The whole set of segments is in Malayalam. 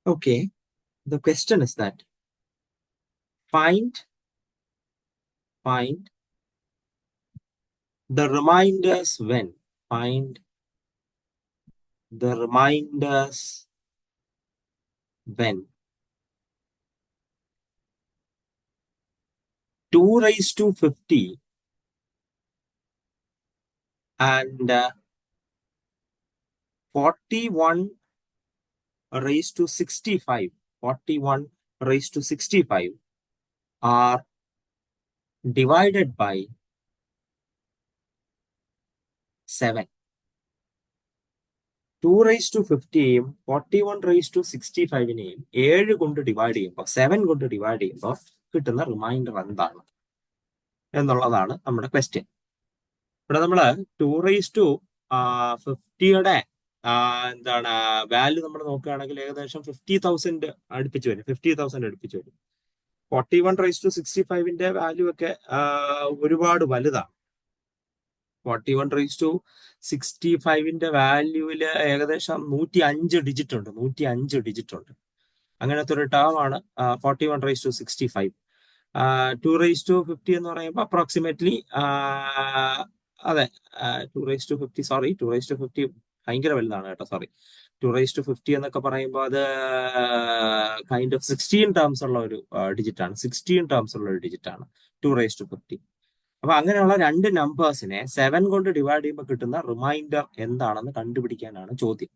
Okay, the question is that find the reminders when find the reminders when 2 raised to 50 and 41 raised to 65 41 raised to 65 are divided by 7. 2 raised to 50യും 41 raised to 65നെയും 7 കൊണ്ട് ഡിവൈഡ് ചെയ്യുമ്പോൾ 7 കൊണ്ട് ഡിവൈഡ് ചെയ്യുമ്പോൾ കിട്ടുന്ന റിമൈൻഡർ എന്താണ് എന്നുള്ളതാണ് നമ്മുടെ ക്വസ്റ്റ്യൻ. ഇവിടെ നമ്മൾ 2 റൈസ് ടു 50യുടെ എന്താണ് വാല്യൂ നമ്മൾ നോക്കുകയാണെങ്കിൽ ഏകദേശം 50,000 അടുപ്പിച്ച് വരും. 50,000 അടുപ്പിച്ച് വരും. 41 റൈസ് ടു 65ന്റെ വാല്യൂ ഒക്കെ ഒരുപാട് വലുതാണ്. 41 റൈസ് ടു 65ന്റെ വാല്യൂവില് ഏകദേശം 105 ഡിജിറ്റ് ഉണ്ട്. 105 ഡിജിറ്റ് ഉണ്ട്. അങ്ങനത്തെ ഒരു ടേം ആണ് 41 റൈസ് ടു 65. 2 റൈസ് ടു 50 എന്ന് പറയുമ്പോൾ അപ്രോക്സിമേറ്റ്ലി അതെ 2 raise to 50 sorry 2 raise to 50 ഭയങ്കര വലുതാണ് കേട്ടോ. സോറി 2 റൈസ് ടു 50 എന്നൊക്കെ പറയുമ്പോൾ അത് കൈൻഡ് ഓഫ് 16 ടേംസ് ഉള്ള ഒരു ഡിജിറ്റ് ആണ്. 16 ടേംസ് ഉള്ള ഒരു ഡിജിറ്റ് ആണ് 2 റൈസ് ടു 50. അപ്പൊ അങ്ങനെയുള്ള രണ്ട് നമ്പേഴ്സിനെ 7 കൊണ്ട് ഡിവൈഡ് ചെയ്യുമ്പോൾ കിട്ടുന്ന റിമൈൻഡർ എന്താണെന്ന് കണ്ടുപിടിക്കാനാണ് ചോദ്യം.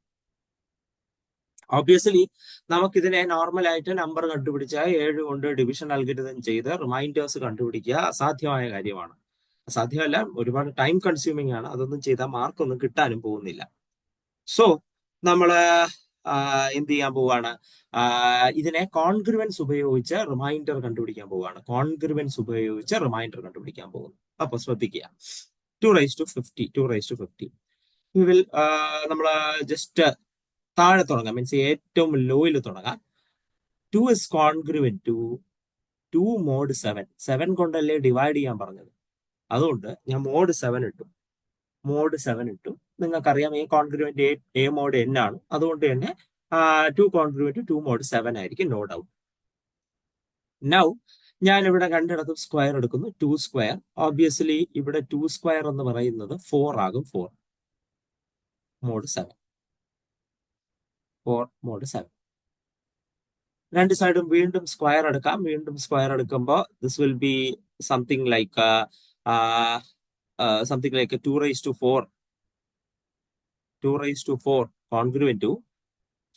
ഓബ്വിയസ്ലി നമുക്കിതിനെ നോർമലായിട്ട് നമ്പർ കണ്ടുപിടിച്ചാൽ 7 കൊണ്ട് ഡിവിഷൻ അൽഗോരിതം ചെയ്ത് റിമൈൻഡേഴ്സ് കണ്ടുപിടിക്കുക അസാധ്യമായ കാര്യമാണ്. അസാധ്യമല്ല, ഒരുപാട് ടൈം കൺസ്യൂമിംഗ് ആണ്. അതൊന്നും ചെയ്താൽ മാർക്കൊന്നും കിട്ടാനും പോകുന്നില്ല. സോ നമ്മൾ എന്ത് ചെയ്യാൻ പോവാണ്, ഇതിനെ കോൺഗ്രുവൻസ് ഉപയോഗിച്ച് റിമൈൻഡർ കണ്ടുപിടിക്കാൻ പോവാണ്. കോൺഗ്രുവൻസ് ഉപയോഗിച്ച് റിമൈൻഡർ കണ്ടുപിടിക്കാൻ പോകുന്നു. അപ്പൊ ശ്രദ്ധിക്കുക, 2 raise to 50 2 raise to 50 will നമ്മൾ ജസ്റ്റ് താഴെ തുടങ്ങാം, മീൻസ് ഏറ്റവും ലോയിൽ തുടങ്ങാം. 2 ഇസ് കോൺഗ്രുവന്റ് ടു 2 മോഡ് 7. 7 കൊണ്ടല്ലേ ഡിവൈഡ് ചെയ്യാൻ പറഞ്ഞത്, അതുകൊണ്ട് ഞാൻ മോഡ് 7 ഇട്ടു. മോഡ് 7 ഇട്ടു. നിങ്ങൾക്കറിയാം a congruent a mod n ആണ്. അതുകൊണ്ട് തന്നെ 2 കോൺഗ്രുവന്റ് 2 മോഡ് 7 ആയിരിക്കും, നോ ഡൗട്ട്. നൗ ഞാൻ ഇവിടെ രണ്ടിടത്തും സ്ക്വയർ എടുക്കുന്നു. 2 സ്ക്വയർ, ഓബ്വിയസ്ലി ഇവിടെ 2 സ്ക്വയർ എന്ന് പറയുന്നത് 4 ആകും. 4 മോഡ് 7 4 മോഡ് 7. രണ്ട് സൈഡും വീണ്ടും സ്ക്വയർ എടുക്കാം. വീണ്ടും സ്ക്വയർ എടുക്കുമ്പോൾ this will be something like 2 raise to 4 2 raise to 4 congruent to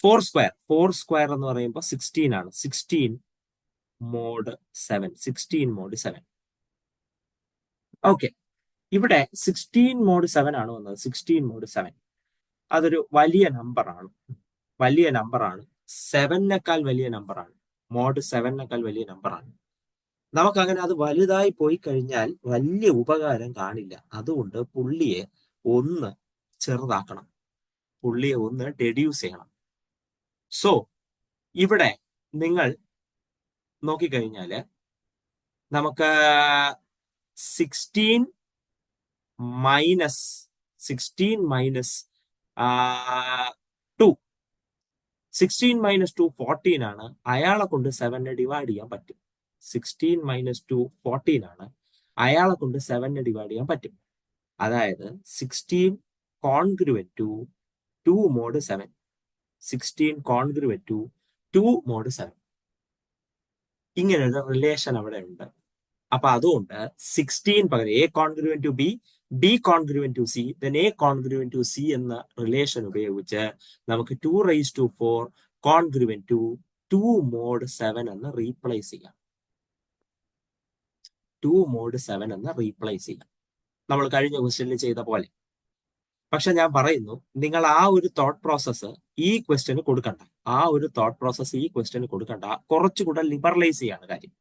4 square. 4 square എന്ന് പറയുമ്പോൾ 16 ആണ്. 16 മോഡ് 7. 16 മോഡ് 7. ഓക്കെ, ഇവിടെ 16 മോഡ് 7 ആണ് വന്നത്. 16 മോഡ് 7 അതൊരു വലിയ നമ്പറാണ്. വലിയ നമ്പറാണ്. 7നേക്കാൾ വലിയ നമ്പറാണ്. മോഡ് 7നേക്കാൾ വലിയ നമ്പറാണ്. നമുക്കങ്ങനെ അത് വലുതായി പോയി കഴിഞ്ഞാൽ വലിയ ഉപകാരം കാണില്ല. അതുകൊണ്ട് പുള്ളിയെ ഒന്ന് ചെറുതാക്കണം. പുള്ളിയെ ഒന്ന് ഡെഡ്യൂസ് ചെയ്യണം. സോ ഇവിടെ നിങ്ങൾ നോക്കിക്കഴിഞ്ഞാല് നമുക്ക് 16 മൈനസ് 2 16 മൈനസ് 2 14 ആണ്. അയാളെ കൊണ്ട് 7നെ ഡിവൈഡ് ചെയ്യാൻ പറ്റും. 16 മൈനസ് 2 14 ആണ്. അയാളെ കൊണ്ട് 7നെ ഡിവൈഡ് ചെയ്യാൻ പറ്റും. അതായത് 16 congruent to 2 mod 7. 16 congruent to 2 mod 7. ഇങ്ങനൊരു റിലേഷൻ അവിടെ ഉണ്ട്. അപ്പൊ അതുകൊണ്ട് 16 പകരം a congruent to b, b congruent to c, then a congruent to c എന്ന റിലേഷൻ ഉപയോഗിച്ച് നമുക്ക് 2 raise to 4 congruent to 2 mod 7 എന്ന് റീപ്ലേസ് ചെയ്യാം. 2 മോഡ് 7 എന്ന് റീപ്ലേസ് ചെയ്യാം, നമ്മൾ കഴിഞ്ഞ ക്വസ്റ്റ്യനിൽ ചെയ്ത പോലെ. പക്ഷെ ഞാൻ പറയുന്നു, നിങ്ങൾ ആ ഒരു തോട്ട് പ്രോസസ്സ് ഈ ക്വസ്റ്റ്യന് കൊടുക്കണ്ട. കുറച്ചുകൂടെ ലിബറലൈസ് ചെയ്യാണ് കാര്യം.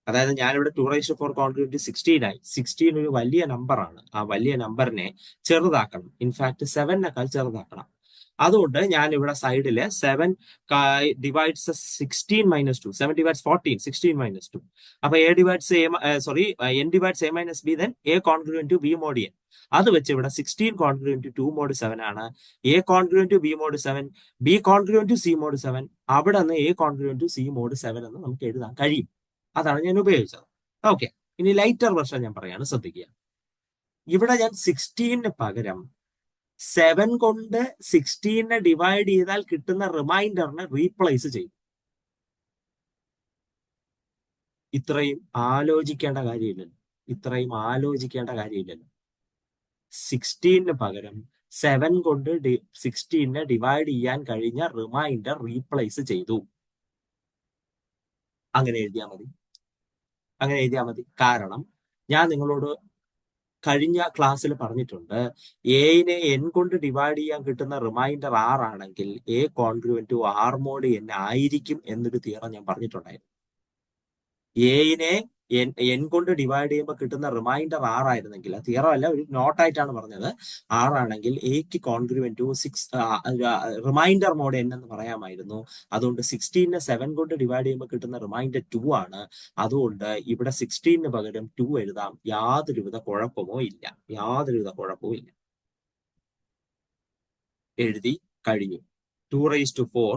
അതായത് ഞാനിവിടെ 2 റൈസ് ടു 4 കോൺഗ്രുവന്റ് 16 ആയി. 16 ഒരു വലിയ നമ്പറാണ്. ആ വലിയ നമ്പറിനെ ചെറുതാക്കണം. ഇൻഫാക്ട് 7നേക്കാൾ ചെറുതാക്കണം. അതുകൊണ്ട് ഞാൻ ഇവിടെ സൈഡില് 7 ഡിവൈഡ്സ് 16 മൈനസ് 2, 7 ഡിവൈഡ്സ് 14, 16 മൈനസ് 2. അപ്പൊ a divides n divides a minus b, then a congruent to b mod n. അത് വെച്ച് ഇവിടെ 16 കോൺഗ്രുവന്റ് ടു 2 മോഡ് 7 ആണ്. A congruent to b mod 7, b congruent to c mod 7, അവിടെ നിന്ന് a congruent to c mod 7 എന്ന് നമുക്ക് എഴുതാൻ കഴിയും. അതാണ് ഞാൻ ഉപയോഗിച്ചത്. ഓക്കെ, ഇനി ലൈറ്റർ വെർഷൻ ഞാൻ പറയാണ്, ശ്രദ്ധിക്കുക. ഇവിടെ ഞാൻ 16 പകരം 7 കൊണ്ട് 16 ഡിവൈഡ് ചെയ്താൽ കിട്ടുന്ന റിമൈൻഡറിനെ റീപ്ലേസ് ചെയ്യും. ഇത്രയും ആലോചിക്കേണ്ട കാര്യമില്ലല്ലോ, 16 പകരം 7 കൊണ്ട് 16 ഡിവൈഡ് ചെയ്യാൻ കഴിഞ്ഞ റിമൈൻഡർ റീപ്ലേസ് ചെയ്തു. അങ്ങനെ എഴുതിയാൽ മതി. കാരണം ഞാൻ നിങ്ങളോട് കഴിഞ്ഞ ക്ലാസ്സിൽ പറഞ്ഞിട്ടുണ്ട്, എനെ എൻ കൊണ്ട് ഡിവൈഡ് ചെയ്യാൻ കിട്ടുന്ന റിമൈൻഡർ 6 ആണെങ്കിൽ a congruent to r mod n ആയിരിക്കും എന്നൊരു തിയറം ഞാൻ പറഞ്ഞിട്ടുണ്ടായിരുന്നു. എനെ എൻ കൊണ്ട് ഡിവൈഡ് ചെയ്യുമ്പോൾ കിട്ടുന്ന റിമൈൻഡർ 6 ആയിരുന്നെങ്കിൽ, തിയറം അല്ല, ഒരു നോട്ടായിട്ടാണ് പറഞ്ഞത്, 6 ആണെങ്കിൽ എക്ക് congruent to 6 remainder mod n എന്ന് പറയാമായിരുന്നു. അതുകൊണ്ട് 16 7 കൊണ്ട് ഡിവൈഡ് ചെയ്യുമ്പോൾ കിട്ടുന്ന റിമൈൻഡർ 2 ആണ്. അതുകൊണ്ട് ഇവിടെ 16 പകരം 2 എഴുതാം. യാതൊരുവിധ കുഴപ്പമോ ഇല്ല. എഴുതി കഴിഞ്ഞു. 2⁴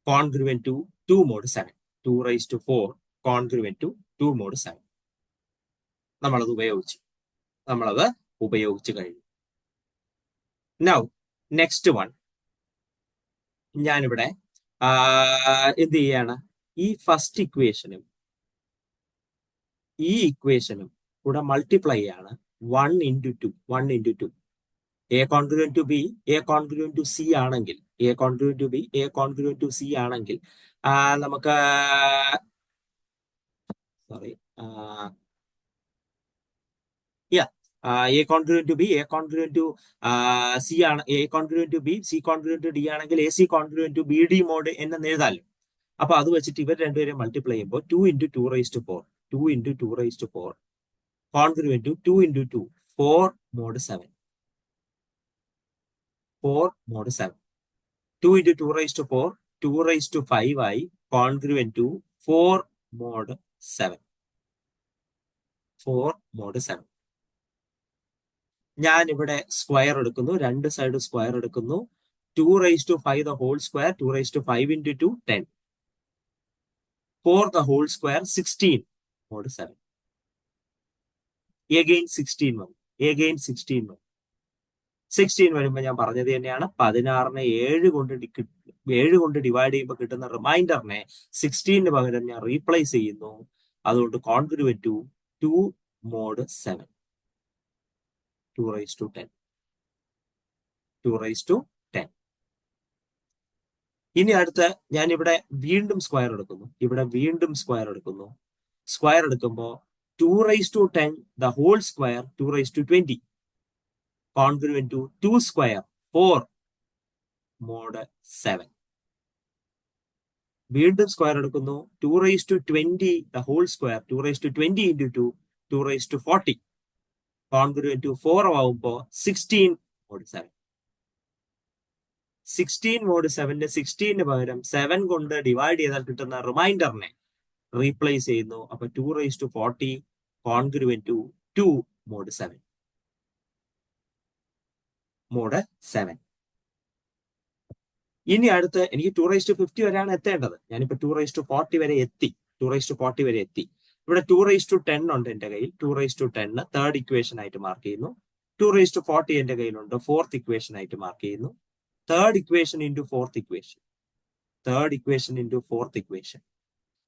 congruent to 2 mod 7. 2⁴ congruent to 2 mod 7. നമ്മളത് ഉപയോഗിച്ചു കഴിഞ്ഞു. നൗ നെക്സ്റ്റ് വൺ, ഞാനിവിടെ എന്ത് ചെയ്യാണ്, ഈ ഫസ്റ്റ് ഇക്വേഷനും ഈ ഇക്വേഷനും കൂടെ മൾട്ടിപ്ലൈ ആണ്. 1 into 2. A congruent to B, A congruent to C ആണെങ്കിൽ, ആണെങ്കിൽ നമുക്ക് A congruent to B, A congruent to C ആണ്, A congruent to B, C congruent to D ആണെങ്കിൽ A C congruent to B D mod എന്ന് എഴുതാമല്ലോ. അപ്പൊ അത് വെച്ചിട്ട് ഇവർ രണ്ടുപേരും മൾട്ടിപ്ലൈ ചെയ്യുമ്പോൾ 2 into 2⁴, congruent to 2 into 2, 4 mod 7. 2 into 2⁴, 2⁵ ആയി, കോൺഗ്രുവന്റ് ടു 4 മോഡ് 7. ഞാൻ ഇവിടെ സ്ക്വയർ എടുക്കുന്നു, രണ്ട് സൈഡ് സ്ക്വയർ എടുക്കുന്നു. 2⁵ the whole square, 2⁵ into 2, 10. 4 the whole square, 16 mod 7. Again 16 വന്നു. 16 വരുമ്പോൾ ഞാൻ പറഞ്ഞത് തന്നെയാണ്, 16നെ 7 കൊണ്ട് ഡിവൈഡ് ചെയ്യുമ്പോൾ കിട്ടുന്ന റിമൈൻഡറിനെ 16 പകരം ഞാൻ റീപ്ലേസ് ചെയ്യുന്നു. അതുകൊണ്ട് കോൺഗ്രുവന്റ് ടു 2 മോഡ് 7. 2⁻10. ഇനി അടുത്ത് ഞാൻ ഇവിടെ വീണ്ടും സ്ക്വയർ എടുക്കുന്നു. സ്ക്വയർ എടുക്കുമ്പോൾ 2⁻10 the whole square, 2⁻20. Congruent to 2 square, 4 mod 7. വീണ്ടും സ്ക്വയർ എടുക്കുന്നു, 2⁻20 the whole square, 2⁻20 into 2, 2⁻40. Congruent to 4 ആവുമ്പോൾ 16 മോഡ് 7. 16 മോഡ് 7 16 പകരം 7 കൊണ്ട് ഡിവൈഡ് ചെയ്താൽ കിട്ടുന്ന റിമൈൻഡറിനെ റീപ്ലേസ് ചെയ്യുന്നു. അപ്പൊ 2⁻40 കോൺഗ്രുവന്റ് ടു 2 മോഡ് 7. ഇനി അടുത്ത് എനിക്ക് 2⁻50 വരെയാണ് എത്തേണ്ടത്. ഞാനിപ്പോ 2⁻40 വരെ എത്തി. ഇവിടെ 2⁻10 ഉണ്ട് എന്റെ കയ്യിൽ. 2⁻10 തേർഡ് ഇക്വേഷൻ ആയിട്ട് മാർക്ക് ചെയ്യുന്നു. 2⁻40 എന്റെ കയ്യിലുണ്ട്, ഫോർത്ത് ഇക്വേഷൻ ആയിട്ട് മാർക്ക് ചെയ്യുന്നു. Third equation into fourth equation.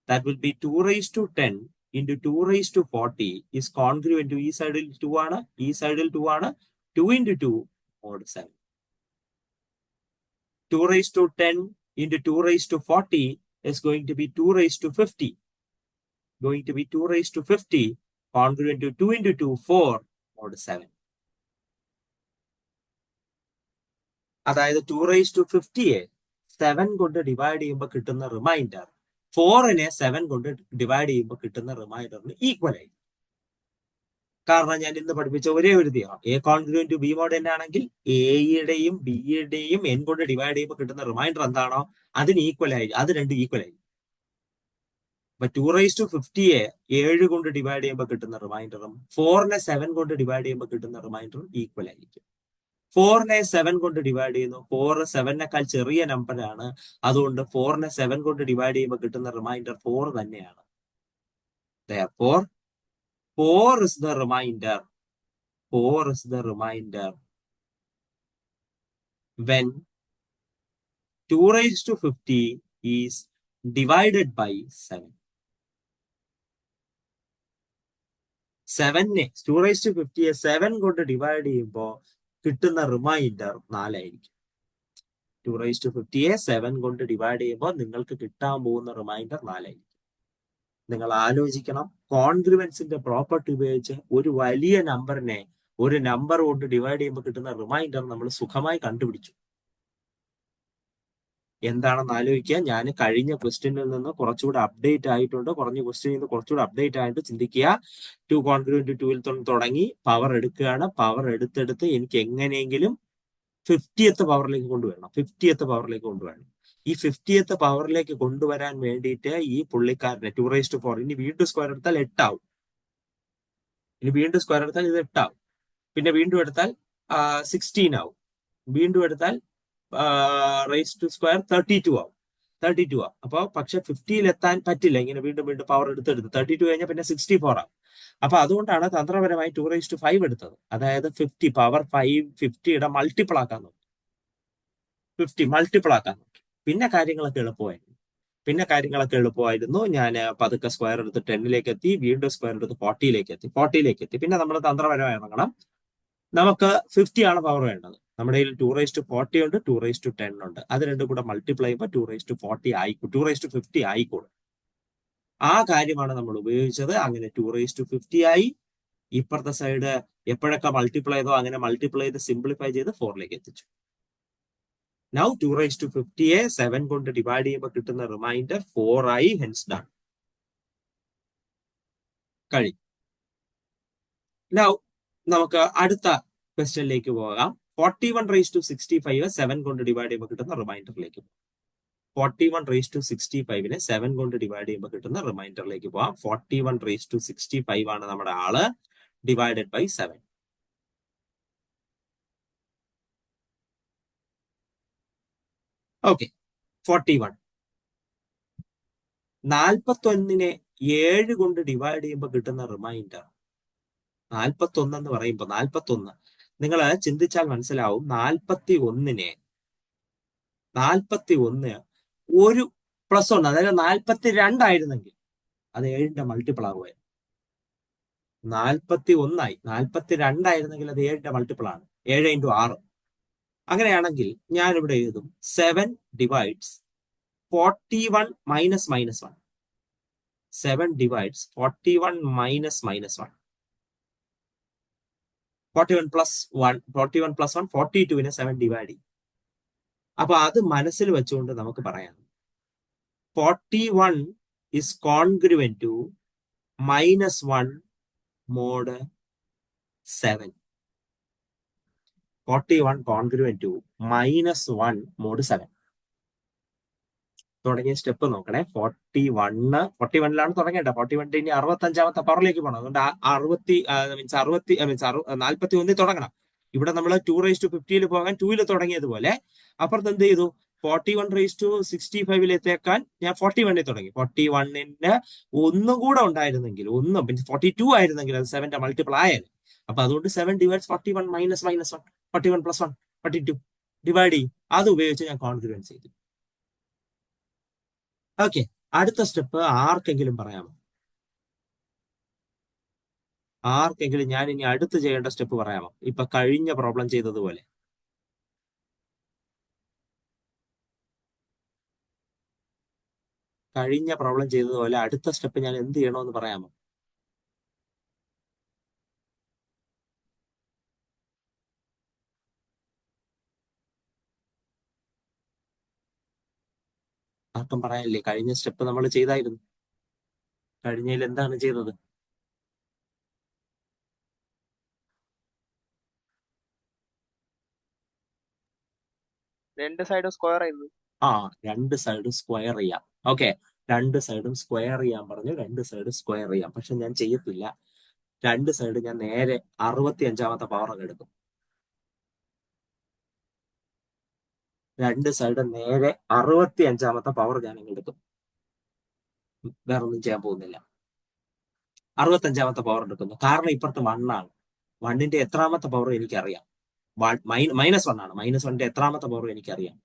That will be 2⁻10 into 2⁻40 is congruent to ഈ സൈഡിൽ 2 ആണ്, 2 into 2 mod 7. 2⁻10 into 2⁻40 is going to be 2⁻50. Congruent to 2 into 2, 4 mod 7. അതായത് 2⁻50യെ 7 കൊണ്ട് ഡിവൈഡ് ചെയ്യുമ്പോൾ കിട്ടുന്ന റിമൈൻഡർ 4നെ 7 കൊണ്ട് ഡിവൈഡ് ചെയ്യുമ്പോൾ കിട്ടുന്ന റിമൈൻഡറിന് ഈക്വൽ ആയി. കാരണം ഞാൻ ഇന്ന് പഠിപ്പിച്ച ഒരേ ഒരു theorem, a congruent to b mod n ആണെങ്കിൽ എയുടെയും ബിയുടെയും n കൊണ്ട് ഡിവൈഡ് ചെയ്യുമ്പോൾ കിട്ടുന്ന റിമൈൻഡർ എന്താണോ അതിന് ഈക്വൽ ആയി, അത് രണ്ടും ഈക്വൽ ആയി. അപ്പൊ 250യെ 7 കൊണ്ട് ഡിവൈഡ് ചെയ്യുമ്പോൾ കിട്ടുന്ന റിമൈൻഡറും 4നെ 7 കൊണ്ട് ഡിവൈഡ് ചെയ്യുമ്പോൾ കിട്ടുന്ന റിമൈൻഡറും ഈക്വൽ ആയിരിക്കും. 4നെ 7 കൊണ്ട് ഡിവൈഡ് ചെയ്യുന്നു, 4 7നേക്കാൾ ചെറിയ നമ്പറാണ്, അതുകൊണ്ട് 4നെ 7 കൊണ്ട് ഡിവൈഡ് ചെയ്യുമ്പോൾ കിട്ടുന്ന റിമൈൻഡർ 4 തന്നെയാണ്. Therefore 4 is the remainder. 4 is the remainder when 2 raised to 50 is divided by 7. 7നെ 2 raised to 50യെ 7 കൊണ്ട് ഡിവൈഡ് ചെയ്യുമ്പോൾ കിട്ടുന്ന റിമൈൻഡർ 4 ആയിരിക്കും. 2 raised to 50യെ 7 കൊണ്ട് ഡിവൈഡ് ചെയ്യുമ്പോൾ നിങ്ങൾക്ക് കിട്ടാൻ പോകുന്ന റിമൈൻഡർ 4 ആയിരിക്കും. നിങ്ങൾ ആലോചിക്കണം, കോൺഗ്രുവൻസിന്റെ പ്രോപ്പർട്ടി ഉപയോഗിച്ച് ഒരു വലിയ നമ്പറിനെ ഒരു നമ്പർ കൊണ്ട് ഡിവൈഡ് ചെയ്യുമ്പോൾ കിട്ടുന്ന റിമൈൻഡർ നമ്മൾ സുഖമായി കണ്ടുപിടിച്ചു. എന്താണെന്ന് ആലോചിക്കുക. ഞാൻ കഴിഞ്ഞ ക്വസ്റ്റ്യനിൽ നിന്ന് കുറച്ചുകൂടെ അപ്ഡേറ്റ് ആയിട്ടുണ്ട്, കുറഞ്ഞ ക്വസ്റ്റ്യനിൽ നിന്ന് കുറച്ചുകൂടെ അപ്ഡേറ്റ് ആയിട്ട് ചിന്തിക്കുക. 2 കോൺഗ്രുവന്റ് 2ൽ തുടങ്ങി പവർ എടുക്കുകയാണ്. പവർ എടുത്തെടുത്ത് എനിക്ക് എങ്ങനെയെങ്കിലും 50th പവറിലേക്ക് കൊണ്ടുവരണം. 50th പവറിലേക്ക് കൊണ്ടുവരണം. ഈ 50th പവറിലേക്ക് കൊണ്ടുവരാൻ വേണ്ടിയിട്ട് ഈ പുള്ളിക്കാരനെ 2 raised to 4, ഇനി വീണ്ടും സ്ക്വയർ എടുത്താൽ 8 ആവും. ഇനി വീണ്ടും സ്ക്വയർ എടുത്താൽ ഇത് 8 ആവും. പിന്നെ വീണ്ടും എടുത്താൽ 16 ആവും. വീണ്ടും എടുത്താൽ റേസ് ടു സ്ക്വയർ 32 ആവും. 32 ആവും. അപ്പോൾ പക്ഷെ 50ൽ എത്താൻ പറ്റില്ല, ഇങ്ങനെ വീണ്ടും വീണ്ടും പവർ എടുത്തെടുത്ത് 32 കഴിഞ്ഞാൽ പിന്നെ 64 ആവും. അപ്പൊ അതുകൊണ്ടാണ് തന്ത്രപരമായി 2 raised to 5 എടുത്തത്. അതായത് 50 പവർ 5 50യുടെ മൾട്ടിപ്പിൾ ആക്കാൻ നോക്കി. 50 മൾട്ടിപ്പിൾ ആക്കാൻ നോക്കി. പിന്നെ കാര്യങ്ങളൊക്കെ എളുപ്പമായിരുന്നു. ഞാൻ പതുക്കെ സ്ക്വയർ എടുത്ത് 10ലേക്ക് എത്തി, വീണ്ടും സ്ക്വയർ എടുത്ത് 40ലേക്ക് എത്തി. പിന്നെ നമ്മൾ തന്ത്രപരമായി ഇറങ്ങണം. നമുക്ക് 50 ആണ് പവർ വേണ്ടത്. നമ്മുടെ കയ്യിൽ 2 raised to 40 ഉണ്ട്, 2 raised to 10 ഉണ്ട്. അത് രണ്ടും കൂടെ മൾട്ടിപ്ലൈ ചെയ്യുമ്പോൾ 2 raised to 40 ആയിക്കോളും, 2 raised to 50 ആയിക്കോളും. ആ കാര്യമാണ് നമ്മൾ ഉപയോഗിച്ചത്. അങ്ങനെ 2 raised to 50 ആയി. ഇപ്പുറത്തെ സൈഡ് എപ്പോഴൊക്കെ മൾട്ടിപ്ലൈ ചെയ്തോ അങ്ങനെ മൾട്ടിപ്ലൈ ചെയ്ത് സിംപ്ലിഫൈ ചെയ്ത് 4ലേക്ക് എത്തിച്ചു. നൗ 2 raised to 50യെ 7 കൊണ്ട് ഡിവൈഡ് ചെയ്യുമ്പോൾ കിട്ടുന്ന റിമൈൻഡർ 4 ആയി. Hence done. കഴിയും. നൗ നമുക്ക് അടുത്ത ക്വസ്റ്റ്യനിലേക്ക് പോകാം. 41 raised to 65 7 കൊണ്ട് ഡിവൈഡ് ചെയ്യുമ്പോൾ കിട്ടുന്ന റിമൈൻഡറിലേക്ക് പോകാം. 41 raised to 65നെ 7 കൊണ്ട് ഡിവൈഡ് ചെയ്യുമ്പോൾ കിട്ടുന്ന റിമൈൻഡറിലേക്ക് പോകാം. 41 raised to 65 ആണ് നമ്മുടെ ആള്, ഡിവൈഡഡ് ബൈ 7. ഓക്കെ, 41. 41നെ 7 കൊണ്ട് ഡിവൈഡ് ചെയ്യുമ്പോൾ കിട്ടുന്ന റിമൈൻഡർ 41 എന്ന് പറയുമ്പോൾ 41 നിങ്ങൾ ചിന്തിച്ചാൽ മനസ്സിലാവും. 41നെ 41 ഒരു പ്ലസ് 1, അതായത് 42 ആയിരുന്നെങ്കിൽ അത് 7ന്റെ മൾട്ടിപ്പിൾ ആകുമായിരുന്നു. 41 ആയി, 42 ആയിരുന്നെങ്കിൽ അത് 7ന്റെ മൾട്ടിപ്പിൾ ആണ്. 7 × 6. അങ്ങനെയാണെങ്കിൽ ഞാൻ ഇവിടെ എഴുതും 7 divides 41 minus minus 1. 7 divides 41 minus minus 1. 41 plus 1, 41 plus 1 42നെ 7 divide ചെയ്യും. അപ്പൊ അത് മനസ്സിൽ വെച്ചുകൊണ്ട് നമുക്ക് പറയാം 41 is congruent to -1 mod 7. 41 congruent to -1 mod 7. തുടങ്ങിയ സ്റ്റെപ്പ് നോക്കണേ. 41ലാണ് തുടങ്ങേണ്ടത്. 41 ഇനി 65ാമത്തെ പവറിലേക്ക് പോകണം. അതുകൊണ്ട് 41 തുടങ്ങണം. ഇവിടെ നമ്മൾ 2 raised to 50ൽ പോകാൻ 2ൽ തുടങ്ങിയതുപോലെ അപ്പുറത്ത് എന്ത് ചെയ്തു, 41 raised to 65ലെത്തേക്കാൻ ഞാൻ 41ൽ തുടങ്ങി. 41ന് ഒന്നും കൂടെ ഉണ്ടായിരുന്നെങ്കിൽ, ഒന്നും പിന്നെ 42 ആയിരുന്നെങ്കിൽ അത് 7ന്റെ മൾട്ടിപ്പിൾ ആയാലും. അപ്പൊ അതുകൊണ്ട് 7 divides 41 minus minus 1, 41 plus 1 42 divide ചെയ്യും. അത് ഉപയോഗിച്ച് ഞാൻ കോൺഗ്രുവൻസ് ചെയ്തു. ഓക്കെ, അടുത്ത സ്റ്റെപ്പ് ആർക്കെങ്കിലും പറയാമോ? ആർക്കെങ്കിലും ഞാൻ ഇനി അടുത്ത് ചെയ്യേണ്ട സ്റ്റെപ്പ് പറയാമോ? ഇപ്പൊ കഴിഞ്ഞ പ്രോബ്ലം ചെയ്തതുപോലെ. അടുത്ത സ്റ്റെപ്പ് ഞാൻ എന്ത് ചെയ്യണമെന്ന് പറയാമോ? ആർക്കും പറയാനില്ലേ? കഴിഞ്ഞ സ്റ്റെപ്പ് നമ്മൾ ചെയ്തായിരുന്നു. കഴിഞ്ഞതിൽ എന്താണ് ചെയ്തത്? രണ്ട് സൈഡ് സ്ക്വയർ ചെയ്തു. ആ, രണ്ട് സൈഡും സ്ക്വയർ ചെയ്യാം. ഓക്കെ, രണ്ട് സൈഡും സ്ക്വയർ ചെയ്യാൻ പറഞ്ഞു. രണ്ട് സൈഡ് സ്ക്വയർ ചെയ്യാം. പക്ഷെ ഞാൻ ചെയ്യത്തില്ല. രണ്ട് സൈഡ് ഞാൻ നേരെ 65ാമത്തെ പവർ അങ്ങ് എടുക്കും. രണ്ട് സൈഡ് നേരെ 65ാമത്തെ പവർ ഞാൻ അങ്ങ് എടുക്കും. വേറെ ഒന്നും ചെയ്യാൻ പോകുന്നില്ല. 65ാമത്തെ പവർ എടുക്കുന്നു. കാരണം ഇപ്പുറത്ത് 1 ആണ്. 1ന്റെ എത്രാമത്തെ പവർ എനിക്കറിയാം. -1 ആണ്. -1ന്റെ എത്രാമത്തെ പവർ എനിക്കറിയാം.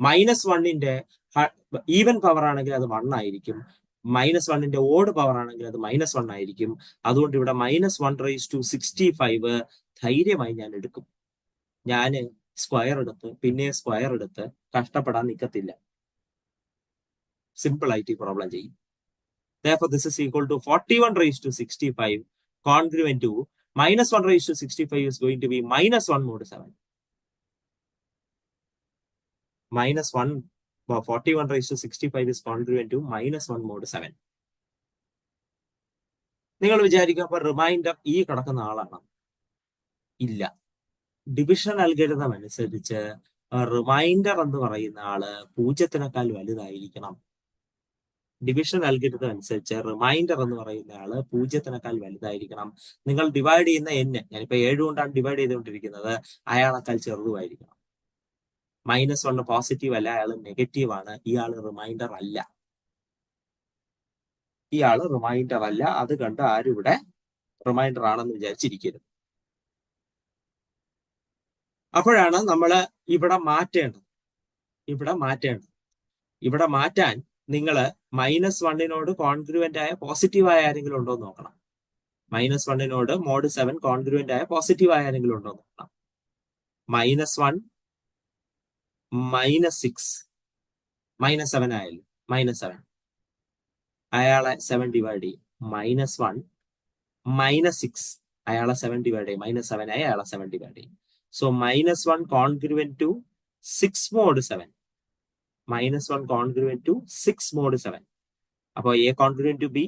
-1ന്റെ ഈവൻ പവർ ആണെങ്കിൽ അത് 1 ആയിരിക്കും. -1ന്റെ ഓഡ് പവർ ആണെങ്കിൽ അത് -1 ആയിരിക്കും. അതുകൊണ്ട് ഇവിടെ -1⁻65 ധൈര്യമായി ഞാൻ എടുക്കും. ഞാൻ സ്ക്വയർ എടുത്ത് പിന്നെ സ്ക്വയർ എടുത്ത് കഷ്ടപ്പെടാൻ നിൽക്കത്തില്ല. സിമ്പിൾ ആയിട്ട് ഈ പ്രോബ്ലം ചെയ്യും. Therefore, this is equal to 41⁻65 congruent to -1⁻65 is going to be -1 mod 7. -41⁻65 is congruent to -1 mod 7. നിങ്ങൾ വിചാരിക്കുക അപ്പൊ റിമൈൻഡർ ഈ കിടക്കുന്ന ആളാണ്. ഇല്ല. ഡിവിഷൻ അൽഗോരിതം അനുസരിച്ച് റിമൈൻഡർ എന്ന് പറയുന്ന ആള് 0-നേക്കാൾ വലുതായിരിക്കണം. ഡിവിഷൻ അൽഗോരിതം അനുസരിച്ച് റിമൈൻഡർ എന്ന് പറയുന്ന ആള് 0-നേക്കാൾ വലുതായിരിക്കണം. നിങ്ങൾ ഡിവൈഡ് ചെയ്യുന്ന ഞാനിപ്പോ 7 കൊണ്ടാണ് ഡിവൈഡ് ചെയ്തുകൊണ്ടിരിക്കുന്നത്, അയാളെക്കാൾ ചെറുതുമായിരിക്കണം. -1 പോസിറ്റീവ് അല്ല, അയാൾ നെഗറ്റീവ് ആണ്. ഇയാള് റിമൈൻഡർ അല്ല. ഇയാള് റിമൈൻഡർ അല്ല. അത് കണ്ട് ആരും ഇവിടെ റിമൈൻഡർ ആണെന്ന് വിചാരിച്ചിരിക്കരുത്. അപ്പോഴാണ് നമ്മൾ ഇവിടെ മാറ്റേണ്ടത്. ഇവിടെ മാറ്റാൻ നിങ്ങൾ -1നോട് കോൺഗ്രുവന്റ് ആയ പോസിറ്റീവായ ആരെങ്കിലും ഉണ്ടോ എന്ന് നോക്കണം. -1നോട് mod 7 കോൺഗ്രുവന്റ് ആയ പോസിറ്റീവായ ആരെങ്കിലും ഉണ്ടോ എന്ന് നോക്കണം. -1 -6 -7 ആയാലും -7 അയാളെ 7 ഡിവൈഡ് ചെയ്യും. -1 -6 അയാളെ 7 ഡിവൈഡ് ചെയ്യും. -7 ആയി അയാളെ 7 ഡിവൈഡ് ചെയ്യും. So -1 congruent to 6 mod 7. -1 congruent to 6 mod 7. അപ്പോൾ A congruent to B,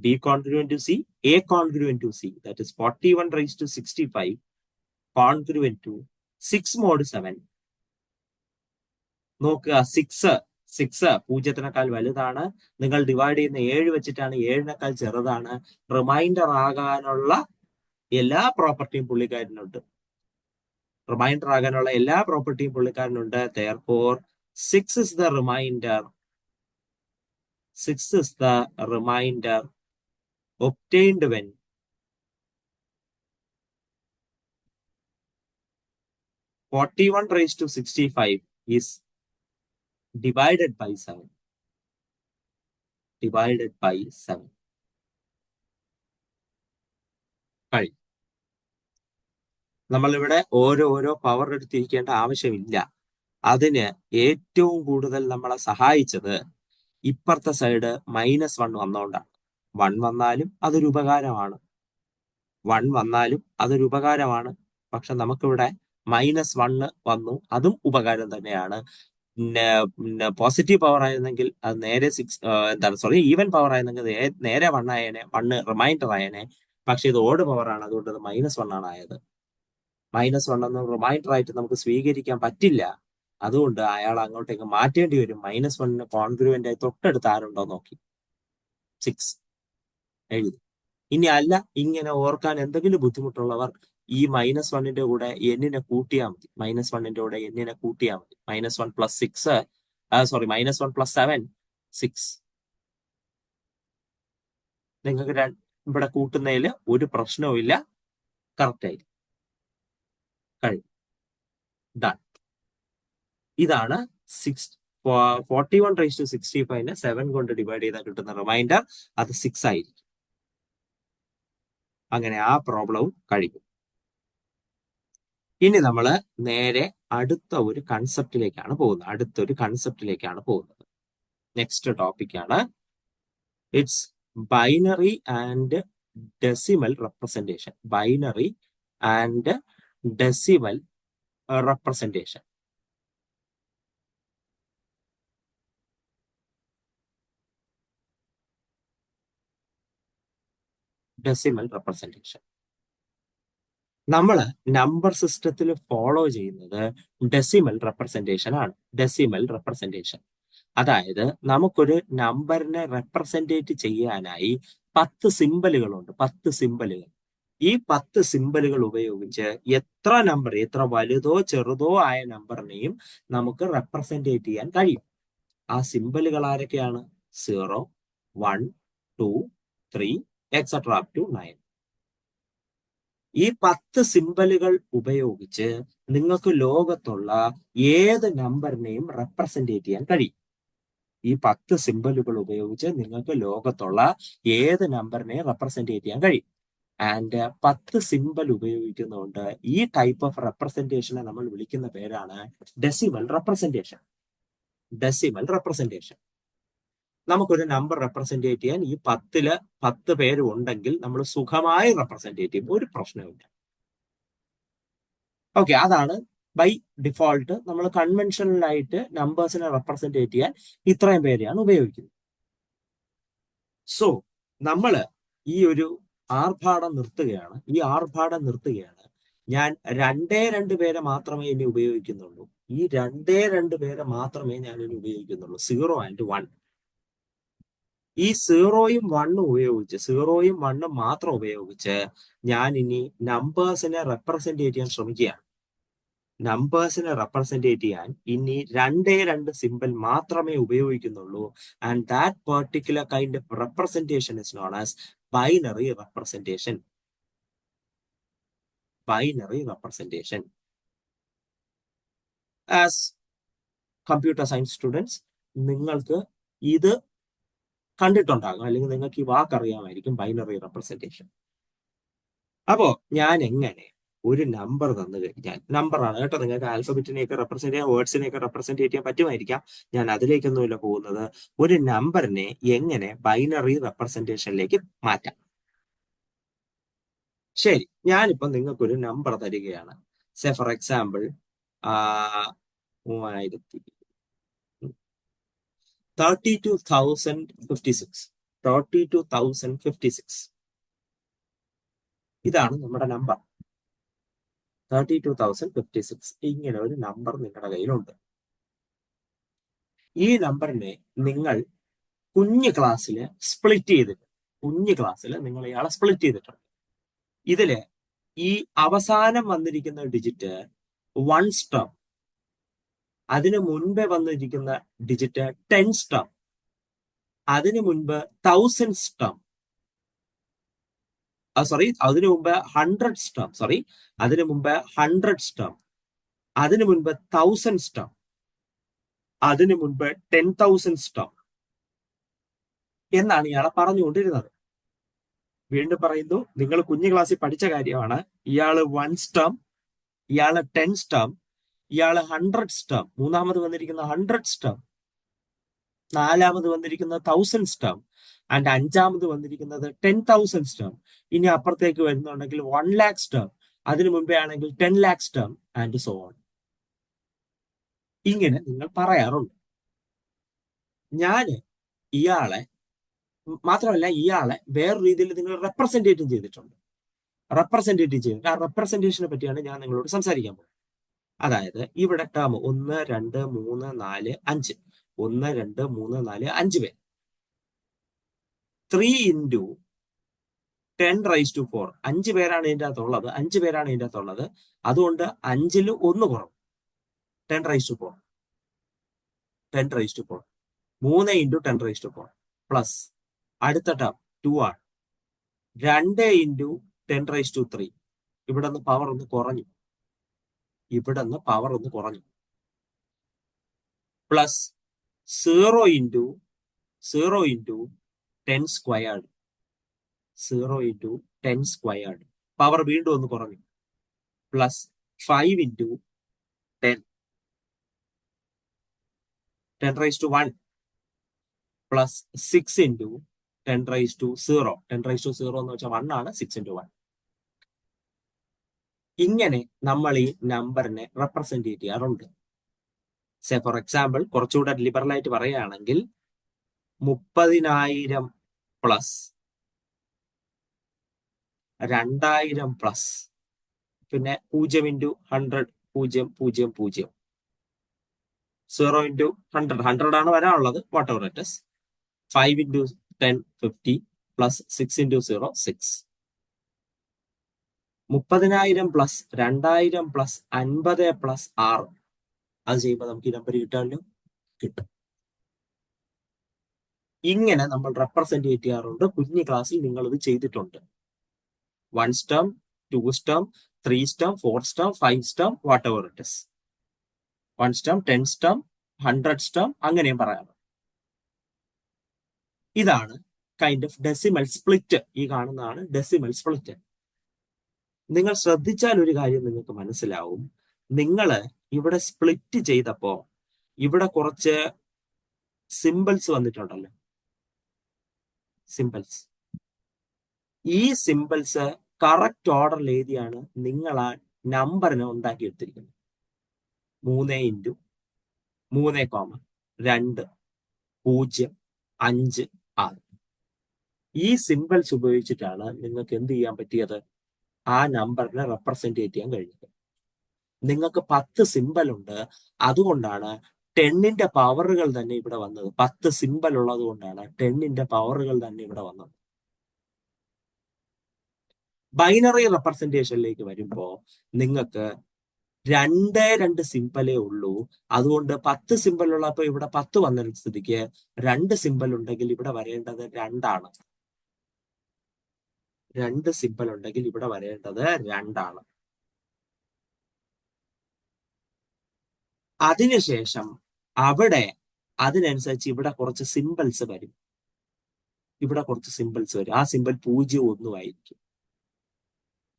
B congruent to C, A congruent to C. That is 41⁻65 congruent to 6 mod 7. നോക്കുക, 6 0-നേക്കാൾ വലുതാണ്. നിങ്ങൾ ഡിവൈഡ് ചെയ്യുന്ന 7 വെച്ചിട്ടാണ്, 7-നേക്കാൾ ചെറുതാണ്. റിമൈൻഡർ ആകാനുള്ള എല്ലാ പ്രോപ്പർട്ടിയും പുള്ളിക്കാരനുണ്ട്. Therefore, 6 is the remainder. 6 is the remainder obtained when 41⁻65 is divided by 7. കഴിഞ്ഞു. നമ്മളിവിടെ ഓരോ പവർ എടുത്തിരിക്കേണ്ട ആവശ്യമില്ല. അതിന് ഏറ്റവും കൂടുതൽ നമ്മളെ സഹായിച്ചത് ഇപ്പുറത്തെ സൈഡ് -1 വന്നോണ്ടാണ്. 1 വന്നാലും അതൊരു ഉപകാരമാണ്. പക്ഷെ നമുക്കിവിടെ -1 വന്നു, അതും ഉപകാരം തന്നെയാണ്. പോസിറ്റീവ് പവർ ആയിരുന്നെങ്കിൽ അത് നേരെ ഈവൻ പവർ ആയിരുന്നെങ്കിൽ നേരെ 1 ആയേനെ, 1 റിമൈൻഡർ ആയേനെ. പക്ഷെ ഇത് ഓഡ് പവർ ആണ്, അതുകൊണ്ട് അത് -1 ആണ് ആയത്. -1 എന്ന് റിമൈൻഡർ ആയിട്ട് നമുക്ക് സ്വീകരിക്കാൻ പറ്റില്ല. അതുകൊണ്ട് അയാൾ അങ്ങോട്ടേക്ക് മാറ്റേണ്ടി വരും. -1 കോൺഗ്രുവന്റ് ആയി തൊട്ടടുത്ത് ആരുണ്ടോ നോക്കി 6 എഴുതി. ഇനി അല്ല, iങ്ങനെ ഓർക്കാൻ എന്തെങ്കിലും ബുദ്ധിമുട്ടുള്ളവർ ഈ -1ന്റെ കൂടെ n-നെ കൂട്ടിയാൽ മതി. -1ന്റെ കൂടെ n-നെ കൂട്ടിയാൽ മതി. -1 + 6 -1 + 7 6. നിങ്ങൾക്ക് ഇവിടെ കൂട്ടുന്നതിൽ ഒരു പ്രശ്നവും ഇല്ല. കറക്റ്റ് ആയി കഴിഞ്ഞു. ഇതാണ് 41⁻65 7 കൊണ്ട് ഡിവൈഡ് ചെയ്താൽ കിട്ടുന്ന റിമൈൻഡർ. അത് 6 ആയിരിക്കും. അങ്ങനെ ആ പ്രോബ്ലവും കഴിയും. ഇനി നമ്മൾ നേരെ അടുത്ത ഒരു കൺസെപ്റ്റിലേക്കാണ് പോകുന്നത്. നെക്സ്റ്റ് ടോപ്പിക്കാണ് it's binary and decimal representation. Decimal representation. നമ്മൾ നമ്പർ സിസ്റ്റത്തിൽ ഫോളോ ചെയ്യുന്നത് ഡെസിമൽ റെപ്രസെന്റേഷൻ ആണ്. ഡെസിമൽ റെപ്രസെന്റേഷൻ അതായത് നമുക്കൊരു നമ്പറിനെ റെപ്രസെന്റേറ്റ് ചെയ്യാനായി 10 സിമ്പലുകളുണ്ട്. 10 സിമ്പലുകൾ. ഈ 10 സിമ്പലുകൾ ഉപയോഗിച്ച് എത്ര നമ്പർ, എത്ര വലുതോ ചെറുതോ ആയ നമ്പറിനെയും നമുക്ക് റെപ്രസെന്റേറ്റ് ചെയ്യാൻ കഴിയും. ആ സിമ്പലുകൾ ആരൊക്കെയാണ്? 0, 1, 2, 3 എക്സെട്ര അപ് ടു 9. ഈ 10 സിമ്പലുകൾ ഉപയോഗിച്ച് നിങ്ങൾക്ക് ലോകത്തുള്ള ഏത് നമ്പറിനെയും റെപ്രസെന്റേറ്റ് ചെയ്യാൻ കഴിയും. ഈ 10 സിമ്പലുകൾ ഉപയോഗിച്ച് നിങ്ങൾക്ക് ലോകത്തുള്ള ഏത് നമ്പറിനെയും റെപ്രസെന്റേറ്റ് ചെയ്യാൻ കഴിയും. ആൻഡ് 10 സിമ്പൽ ഉപയോഗിക്കുന്നതുകൊണ്ട് ഈ ടൈപ്പ് ഓഫ് റെപ്രസെന്റേഷനെ നമ്മൾ വിളിക്കുന്ന പേരാണ് ഡെസിമൽ റെപ്രസെന്റേഷൻ. Decimal representation. നമുക്കൊരു നമ്പർ റെപ്രസെന്റേറ്റ് ചെയ്യാൻ ഈ 10 പേര് ഉണ്ടെങ്കിൽ നമ്മൾ സുഖമായി റെപ്രസെന്റേറ്റ് ചെയ്യും, ഒരു പ്രശ്നവുമില്ല. ഓക്കെ, അതാണ് ബൈ ഡിഫോൾട്ട് നമ്മൾ കൺവെൻഷനൽ ആയിട്ട് നമ്പേഴ്സിനെ റെപ്രസെന്റേറ്റ് ചെയ്യാൻ ഇത്രയും പേരെയാണ് ഉപയോഗിക്കുന്നത്. സോ നമ്മൾ ഈ ഒരു ആർഭാടം നിർത്തുകയാണ്. ഈ ആർഭാടം നിർത്തുകയാണ്. ഞാൻ 2 പേരെ മാത്രമേ ഇനി ഉപയോഗിക്കുന്നുള്ളൂ. ഈ 2 പേരെ മാത്രമേ ഞാൻ ഇനി ഉപയോഗിക്കുന്നുള്ളൂ. 0 ആൻഡ് 1. ഈ 0യും 1ഉം ഉപയോഗിച്ച്, 0യും 1ഉം മാത്രം ഉപയോഗിച്ച് ഞാൻ ഇനി നമ്പേഴ്സിനെ റെപ്രസെന്റേറ്റ് ചെയ്യാൻ ശ്രമിക്കുകയാണ്. നമ്പേഴ്സിനെ റെപ്രസെന്റേറ്റ് ചെയ്യാൻ ഇനി 2 സിമ്പിൾ മാത്രമേ ഉപയോഗിക്കുന്നുള്ളൂ. And that particular kind of representation is known as binary representation. Binary representation. As computer science students നിങ്ങൾക്ക് ഇത് കണ്ടിട്ടുണ്ടാകും, അല്ലെങ്കിൽ നിങ്ങൾക്ക് ഈ വാക്കറിയാമായിരിക്കും, ബൈനറി റെപ്രസെന്റേഷൻ. അപ്പോ ഞാൻ എങ്ങനെ ഒരു നമ്പർ തന്നു കഴിഞ്ഞാൽ, നമ്പറാണ് കേട്ടോ, നിങ്ങൾക്ക് ആൽഫബറ്റിനെയൊക്കെ റെപ്രസെന്റ് ചെയ്യാൻ, വേർഡ്സിനെയൊക്കെ റെപ്രസെന്റ് ചെയ്യാൻ പറ്റുമായിരിക്കാം, ഞാൻ അതിലേക്കൊന്നുമില്ല പോകുന്നത്. ഒരു നമ്പറിനെ എങ്ങനെ ബൈനറി റെപ്രസെന്റേഷനിലേക്ക് മാറ്റാം. ശരി, ഞാനിപ്പോ നിങ്ങൾക്കൊരു നമ്പർ തരികയാണ്. Say for example 32,056. ഇതാണ് നമ്മുടെ നമ്പർ. 32,056. ഇങ്ങനെ ഒരു നമ്പർ നിങ്ങളുടെ കയ്യിലുണ്ട്. ഈ നമ്പറിനെ നിങ്ങൾ കുഞ്ഞു ക്ലാസ്സിൽ സ്പ്ലിറ്റ് ചെയ്തിട്ട്, നിങ്ങൾ ഇയാളെ സ്പ്ലിറ്റ് ചെയ്തിട്ടുണ്ട്. ഇതില് ഈ അവസാനം വന്നിരിക്കുന്ന ഡിജിറ്റ് 1's term, അതിനു മുൻപേ വന്നിരിക്കുന്ന ഡിജിറ്റ് 10's term, അതിനു മുൻപ് 1000's term, അതിനു മുമ്പ് 100's term, അതിനു മുമ്പ് 100's term, അതിനു മുൻപ് 1000's term, അതിനു മുൻപ് 10,000's term എന്നാണ് ഇയാളെ പറഞ്ഞുകൊണ്ടിരുന്നത്. വീണ്ടും പറയുന്നു, നിങ്ങൾ കുഞ്ഞു ക്ലാസ്സിൽ പഠിച്ച കാര്യമാണ്. ഇയാള് 1's term, ഇയാള് 10's term, ഇയാള് 100's term, മൂന്നാമത് വന്നിരിക്കുന്ന 100's term, നാലാമത് വന്നിരിക്കുന്നത് 1000's term, ആൻഡ് അഞ്ചാമത് വന്നിരിക്കുന്നത് 10,000's term. ഇനി അപ്പുറത്തേക്ക് വരുന്നുണ്ടെങ്കിൽ 1 lakh's term, അതിനു മുമ്പേ ആണെങ്കിൽ 10 lakh's term and so on. ഇങ്ങനെ നിങ്ങൾ പറയാറുണ്ട്. ഞാന് ഇയാളെ മാത്രമല്ല, ഇയാളെ വേറെ രീതിയിൽ നിങ്ങൾ റെപ്രസെന്റേറ്റും ചെയ്തിട്ടുണ്ട്. ആ റെപ്രസെന്റേഷനെ പറ്റിയാണ് ഞാൻ നിങ്ങളോട് സംസാരിക്കാൻ പോകുന്നത്. അതായത് ഇവിടെ ടേം 1, 2, 3, 4, 5, 1, 2, 3, 4, 5 പേര്. 3 into 10⁻⁴. 5 പേരാണ് ഇതിൻ്റെ അകത്തുള്ളത്. 5 പേരാണ് ഇതിൻ്റെ അകത്തുള്ളത്. അതുകൊണ്ട് 5ൽ 1 കുറവ്, 10⁻⁴. 10⁻⁴. 3 into 10⁻⁴. പ്ലസ് അടുത്ത ടേം 2 ആണ്. 2 into 10⁻⁵. ഇവിടെ നിന്ന് പവർ ഒന്ന് കുറഞ്ഞു. Plus 0 into 10 squared. 0 into 10 squared. Power വീണ്ടും ഒന്ന് കുറഞ്ഞു. Plus 5 into 10⁻1. Plus 6 into 10⁻0. 10⁻0 എന്ന് വെച്ചാൽ 1 ആണ്. 6 into 1. ഇങ്ങനെ നമ്മൾ ഈ നമ്പറിനെ റെപ്രസെന്റ് ചെയ്യാറുണ്ട്. സേ ഫോർ എക്സാമ്പിൾ, കുറച്ചുകൂടെ ലിബറൽ ആയിട്ട് പറയുകയാണെങ്കിൽ 30,000 പ്ലസ് 2,000 പ്ലസ് പിന്നെ 0 ഇൻറ്റു 100 0 0 0 0 ഇൻറ്റു 100 100 ആണ് വരാനുള്ളത്, what ever it is. 5 into 10 50 plus 6 into 0 6. 30,000 plus 2,000 plus 50 plus 6. അത് ചെയ്യുമ്പോൾ നമുക്ക് ഈ നമ്പർ കിട്ടാമല്ലോ, കിട്ടും. ഇങ്ങനെ നമ്മൾ റെപ്രസെന്റ് ചെയ്യാറുണ്ട്. കുഞ്ഞു ക്ലാസ്സിൽ നിങ്ങൾ ഇത് ചെയ്തിട്ടുണ്ട്. 1 സ്റ്റം, 2 സ്റ്റം, 3 സ്റ്റം, 4 സ്റ്റം, 5 സ്റ്റം, വാട്ട് എവർ ഇറ്റ് ഇസ്. 1 സ്റ്റം, 10 സ്റ്റം, 100 സ്റ്റം, അങ്ങനെയും പറയാം. ഇതാണ് കൈൻഡ് ഓഫ് ഡെസിമൽ സ്പ്ലിറ്റ്. ഈ കാണുന്നതാണ് ഡെസിമൽ സ്പ്ലിറ്റ്. നിങ്ങൾ ശ്രദ്ധിച്ചാൽ ഒരു കാര്യം നിങ്ങൾക്ക് മനസ്സിലാവും. നിങ്ങൾ ഇവിടെ സ്പ്ലിറ്റ് ചെയ്തപ്പോ ഇവിടെ കുറച്ച് സിമ്പിൾസ് വന്നിട്ടുണ്ടല്ലോ, സിമ്പിൾസ്. ഈ സിമ്പിൾസ് കറക്റ്റ് ഓർഡറിൽ എഴുതിയാണ് നിങ്ങൾ ആ നമ്പറിനെ ഉണ്ടാക്കി എടുത്തിരിക്കുന്നത്. 3 ഇൻറ്റു 3, 2 0 5 6. ഈ സിമ്പിൾസ് ഉപയോഗിച്ചിട്ടാണ് നിങ്ങൾക്ക് എന്ത് ചെയ്യാൻ പറ്റിയത്, ആ നമ്പറിനെ റെപ്രസെന്റ് ചെയ്യാൻ കഴിഞ്ഞത്. നിങ്ങൾക്ക് 10 സിമ്പിൾ ഉണ്ട്, അതുകൊണ്ടാണ് 10ന്റെ പവറുകൾ തന്നെ ഇവിടെ വന്നത്. 10 സിമ്പിൾ ഉള്ളത് കൊണ്ടാണ് 10ന്റെ പവറുകൾ തന്നെ ഇവിടെ വന്നത്. ബൈനറി റെപ്രസെന്റേഷനിലേക്ക് വരുമ്പോ നിങ്ങൾക്ക് 2 സിമ്പിളേ ഉള്ളൂ. അതുകൊണ്ട് 10 സിമ്പിൾ ഉള്ളപ്പോ ഇവിടെ 10 വന്ന സ്ഥിതിക്ക് 2 സിമ്പിൾ ഉണ്ടെങ്കിൽ ഇവിടെ വരേണ്ടത് 2 ആണ്. 2 സിമ്പിൾ ഉണ്ടെങ്കിൽ ഇവിടെ വരേണ്ടത് 2 ആണ്. അതിനുശേഷം അവിടെ അതിനനുസരിച്ച് ഇവിടെ കുറച്ച് സിമ്പിൾസ് വരും. ഇവിടെ കുറച്ച് സിമ്പിൾസ് വരും. ആ സിമ്പിൾ 0 1 ആയിരിക്കും.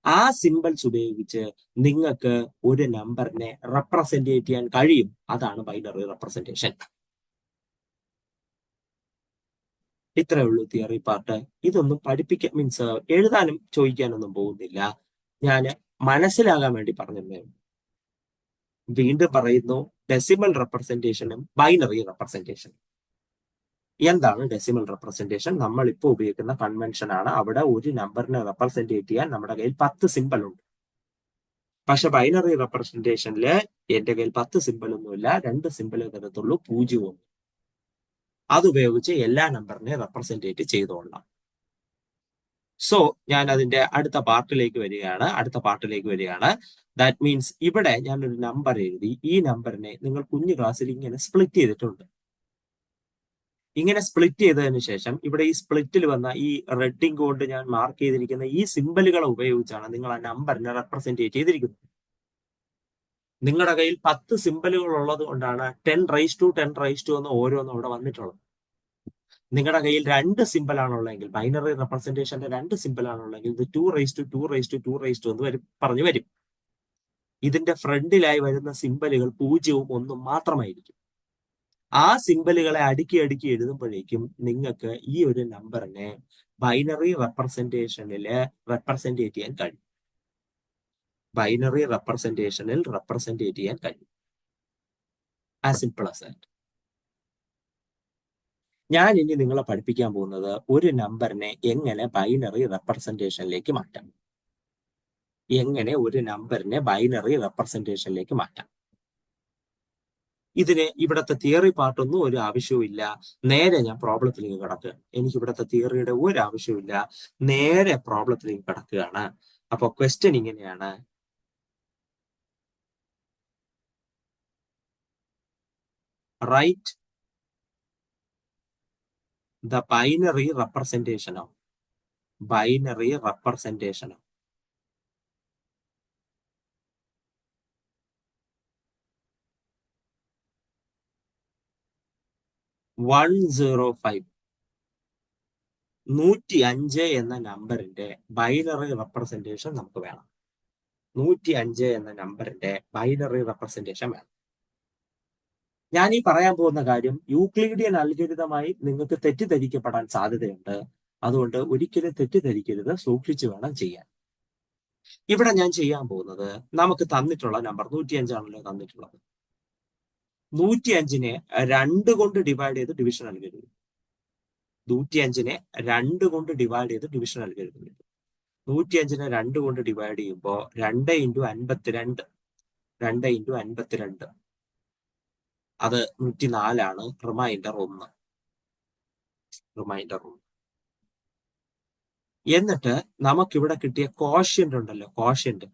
ആ സിമ്പിൾസ് ഉപയോഗിച്ച് നിങ്ങൾക്ക് ഒരു നമ്പറിനെ റെപ്രസെന്റ് ചെയ്യാൻ കഴിയും. അതാണ് ബൈനറി റെപ്രസെന്റേഷൻ. ഇത്രേ ഉള്ളൂ തിയറി പാർട്ട്. ഇതൊന്നും പഠിപ്പിക്കാൻ മീൻസ് എഴുതാനും ചോദിക്കാനൊന്നും പോകുന്നില്ല. ഞാൻ മനസ്സിലാകാൻ വേണ്ടി പറഞ്ഞതേ. വീണ്ടും പറയുന്നു, ഡെസിമൽ റെപ്രസെന്റേഷനും ബൈനറി റെപ്രസെന്റേഷനും. എന്താണ് ഡെസിമൽ റെപ്രസെന്റേഷൻ? നമ്മൾ ഇപ്പോൾ ഉപയോഗിക്കുന്ന കൺവെൻഷൻ ആണ്. അവിടെ ഒരു നമ്പറിനെ റെപ്രസെന്റ് ചെയ്യാൻ നമ്മുടെ കയ്യിൽ 10 സിമ്പിൾ ഉണ്ട്. പക്ഷെ ബൈനറി റെപ്രസെന്റേഷനിൽ എന്റെ കയ്യിൽ 10 സിമ്പിൾ ഒന്നുമില്ല, 2 സിമ്പിളേ തരത്തുള്ളൂ, 0 1. അതുപയോഗിച്ച് എല്ലാ നമ്പറിനെ റെപ്രസെന്റേറ്റ് ചെയ്തോളാം. സോ ഞാൻ അതിന്റെ അടുത്ത പാർട്ടിലേക്ക് വരികയാണ്. ദാറ്റ് മീൻസ് ഇവിടെ ഞാനൊരു നമ്പർ എഴുതി. ഈ നമ്പറിനെ നിങ്ങൾ കുഞ്ഞു ക്ലാസ്സിൽ ഇങ്ങനെ സ്പ്ലിറ്റ് ചെയ്തിട്ടുണ്ട്. ഇങ്ങനെ സ്പ്ലിറ്റ് ചെയ്തതിന് ശേഷം ഇവിടെ ഈ സ്പ്ലിറ്റിൽ വന്ന ഈ റെഡിങ് കൊണ്ട് ഞാൻ മാർക്ക് ചെയ്തിരിക്കുന്ന ഈ സിമ്പിളുകളെ ഉപയോഗിച്ചാണ് നിങ്ങൾ ആ നമ്പറിനെ റെപ്രസെന്റ് ചെയ്തിരിക്കുന്നത്. നിങ്ങളുടെ കയ്യിൽ 10 സിമ്പിളുകൾ ഉള്ളത് കൊണ്ടാണ് 10 എന്ന് ഓരോന്നും അവിടെ വന്നിട്ടുള്ളത്. നിങ്ങളുടെ കയ്യിൽ 2 സിമ്പിൾ ആണുള്ളതെങ്കിൽ, ബൈനറി റെപ്രസെന്റേഷന്റെ 2 സിമ്പിൾ ആണുള്ളതെങ്കിൽ ഇത് 2 എന്ന് പറഞ്ഞു വരും. ഇതിന്റെ ഫ്രണ്ടിലായി വരുന്ന സിമ്പിളുകൾ 0 1 മാത്രമായിരിക്കും. ആ സിമ്പിളുകളെ അടുക്കി എഴുതുമ്പോഴേക്കും നിങ്ങൾക്ക് ഈ ഒരു നമ്പറിനെ ബൈനറി റെപ്രസെന്റേഷനിൽ റെപ്രസെന്റ് ചെയ്യാൻ കഴിയും. As simple as that. ഞാൻ ഇനി നിങ്ങളെ പഠിപ്പിക്കാൻ പോകുന്നത് ഒരു നമ്പറിനെ എങ്ങനെ ബൈനറി റെപ്രസെന്റേഷനിലേക്ക് മാറ്റാം. ഇതിന് ഇവിടുത്തെ തിയറി പാർട്ടൊന്നും ഒരു ആവശ്യവുമില്ല. നേരെ ഞാൻ പ്രോബ്ലത്തിലേക്ക് കിടക്കുക. എനിക്ക് ഇവിടുത്തെ തിയറിയുടെ ഒരു ആവശ്യമില്ല. നേരെ പ്രോബ്ലത്തിലേക്ക് കിടക്കുകയാണ്. അപ്പൊ ക്വസ്റ്റ്യൻ ഇങ്ങനെയാണ്. Write the binary representation of 105. 105 എന്ന നമ്പറിന്റെ ബൈനറി റെപ്രസെന്റേഷൻ നമുക്ക് വേണം. 105 എന്ന നമ്പറിന്റെ ബൈനറി റെപ്രസെന്റേഷൻ വേണം. ഞാൻ ഈ പറയാൻ പോകുന്ന കാര്യം യൂക്ലിഡിയൻ അൽഗോരിതമായി നിങ്ങൾക്ക് തെറ്റിദ്ധരിക്കപ്പെടാൻ സാധ്യതയുണ്ട്. അതുകൊണ്ട് ഒരിക്കലും തെറ്റിദ്ധരിക്കരുത്, സൂക്ഷിച്ചു വേണം ചെയ്യാൻ. ഇവിടെ ഞാൻ ചെയ്യാൻ പോകുന്നത്, നമുക്ക് തന്നിട്ടുള്ള നമ്പർ 105 ആണല്ലോ തന്നിട്ടുള്ളത്. 105നെ 2 കൊണ്ട് ഡിവൈഡ് ചെയ്ത് ഡിവിഷൻ അൽഗോരിതം. 105നെ 2 കൊണ്ട് ഡിവൈഡ് ചെയ്ത് ഡിവിഷൻ അൽഗോരിതം. 105നെ 2 കൊണ്ട് ഡിവൈഡ് ചെയ്യുമ്പോൾ 2 ഇൻറ്റു 52, 2 ഇൻറ്റു 52, അത് 104 റിമൈൻഡർ 1. എന്നിട്ട് നമുക്കിവിടെ കിട്ടിയ കോഷ്യന്റ് ഉണ്ടല്ലോ, കോഷ്യന്റ്.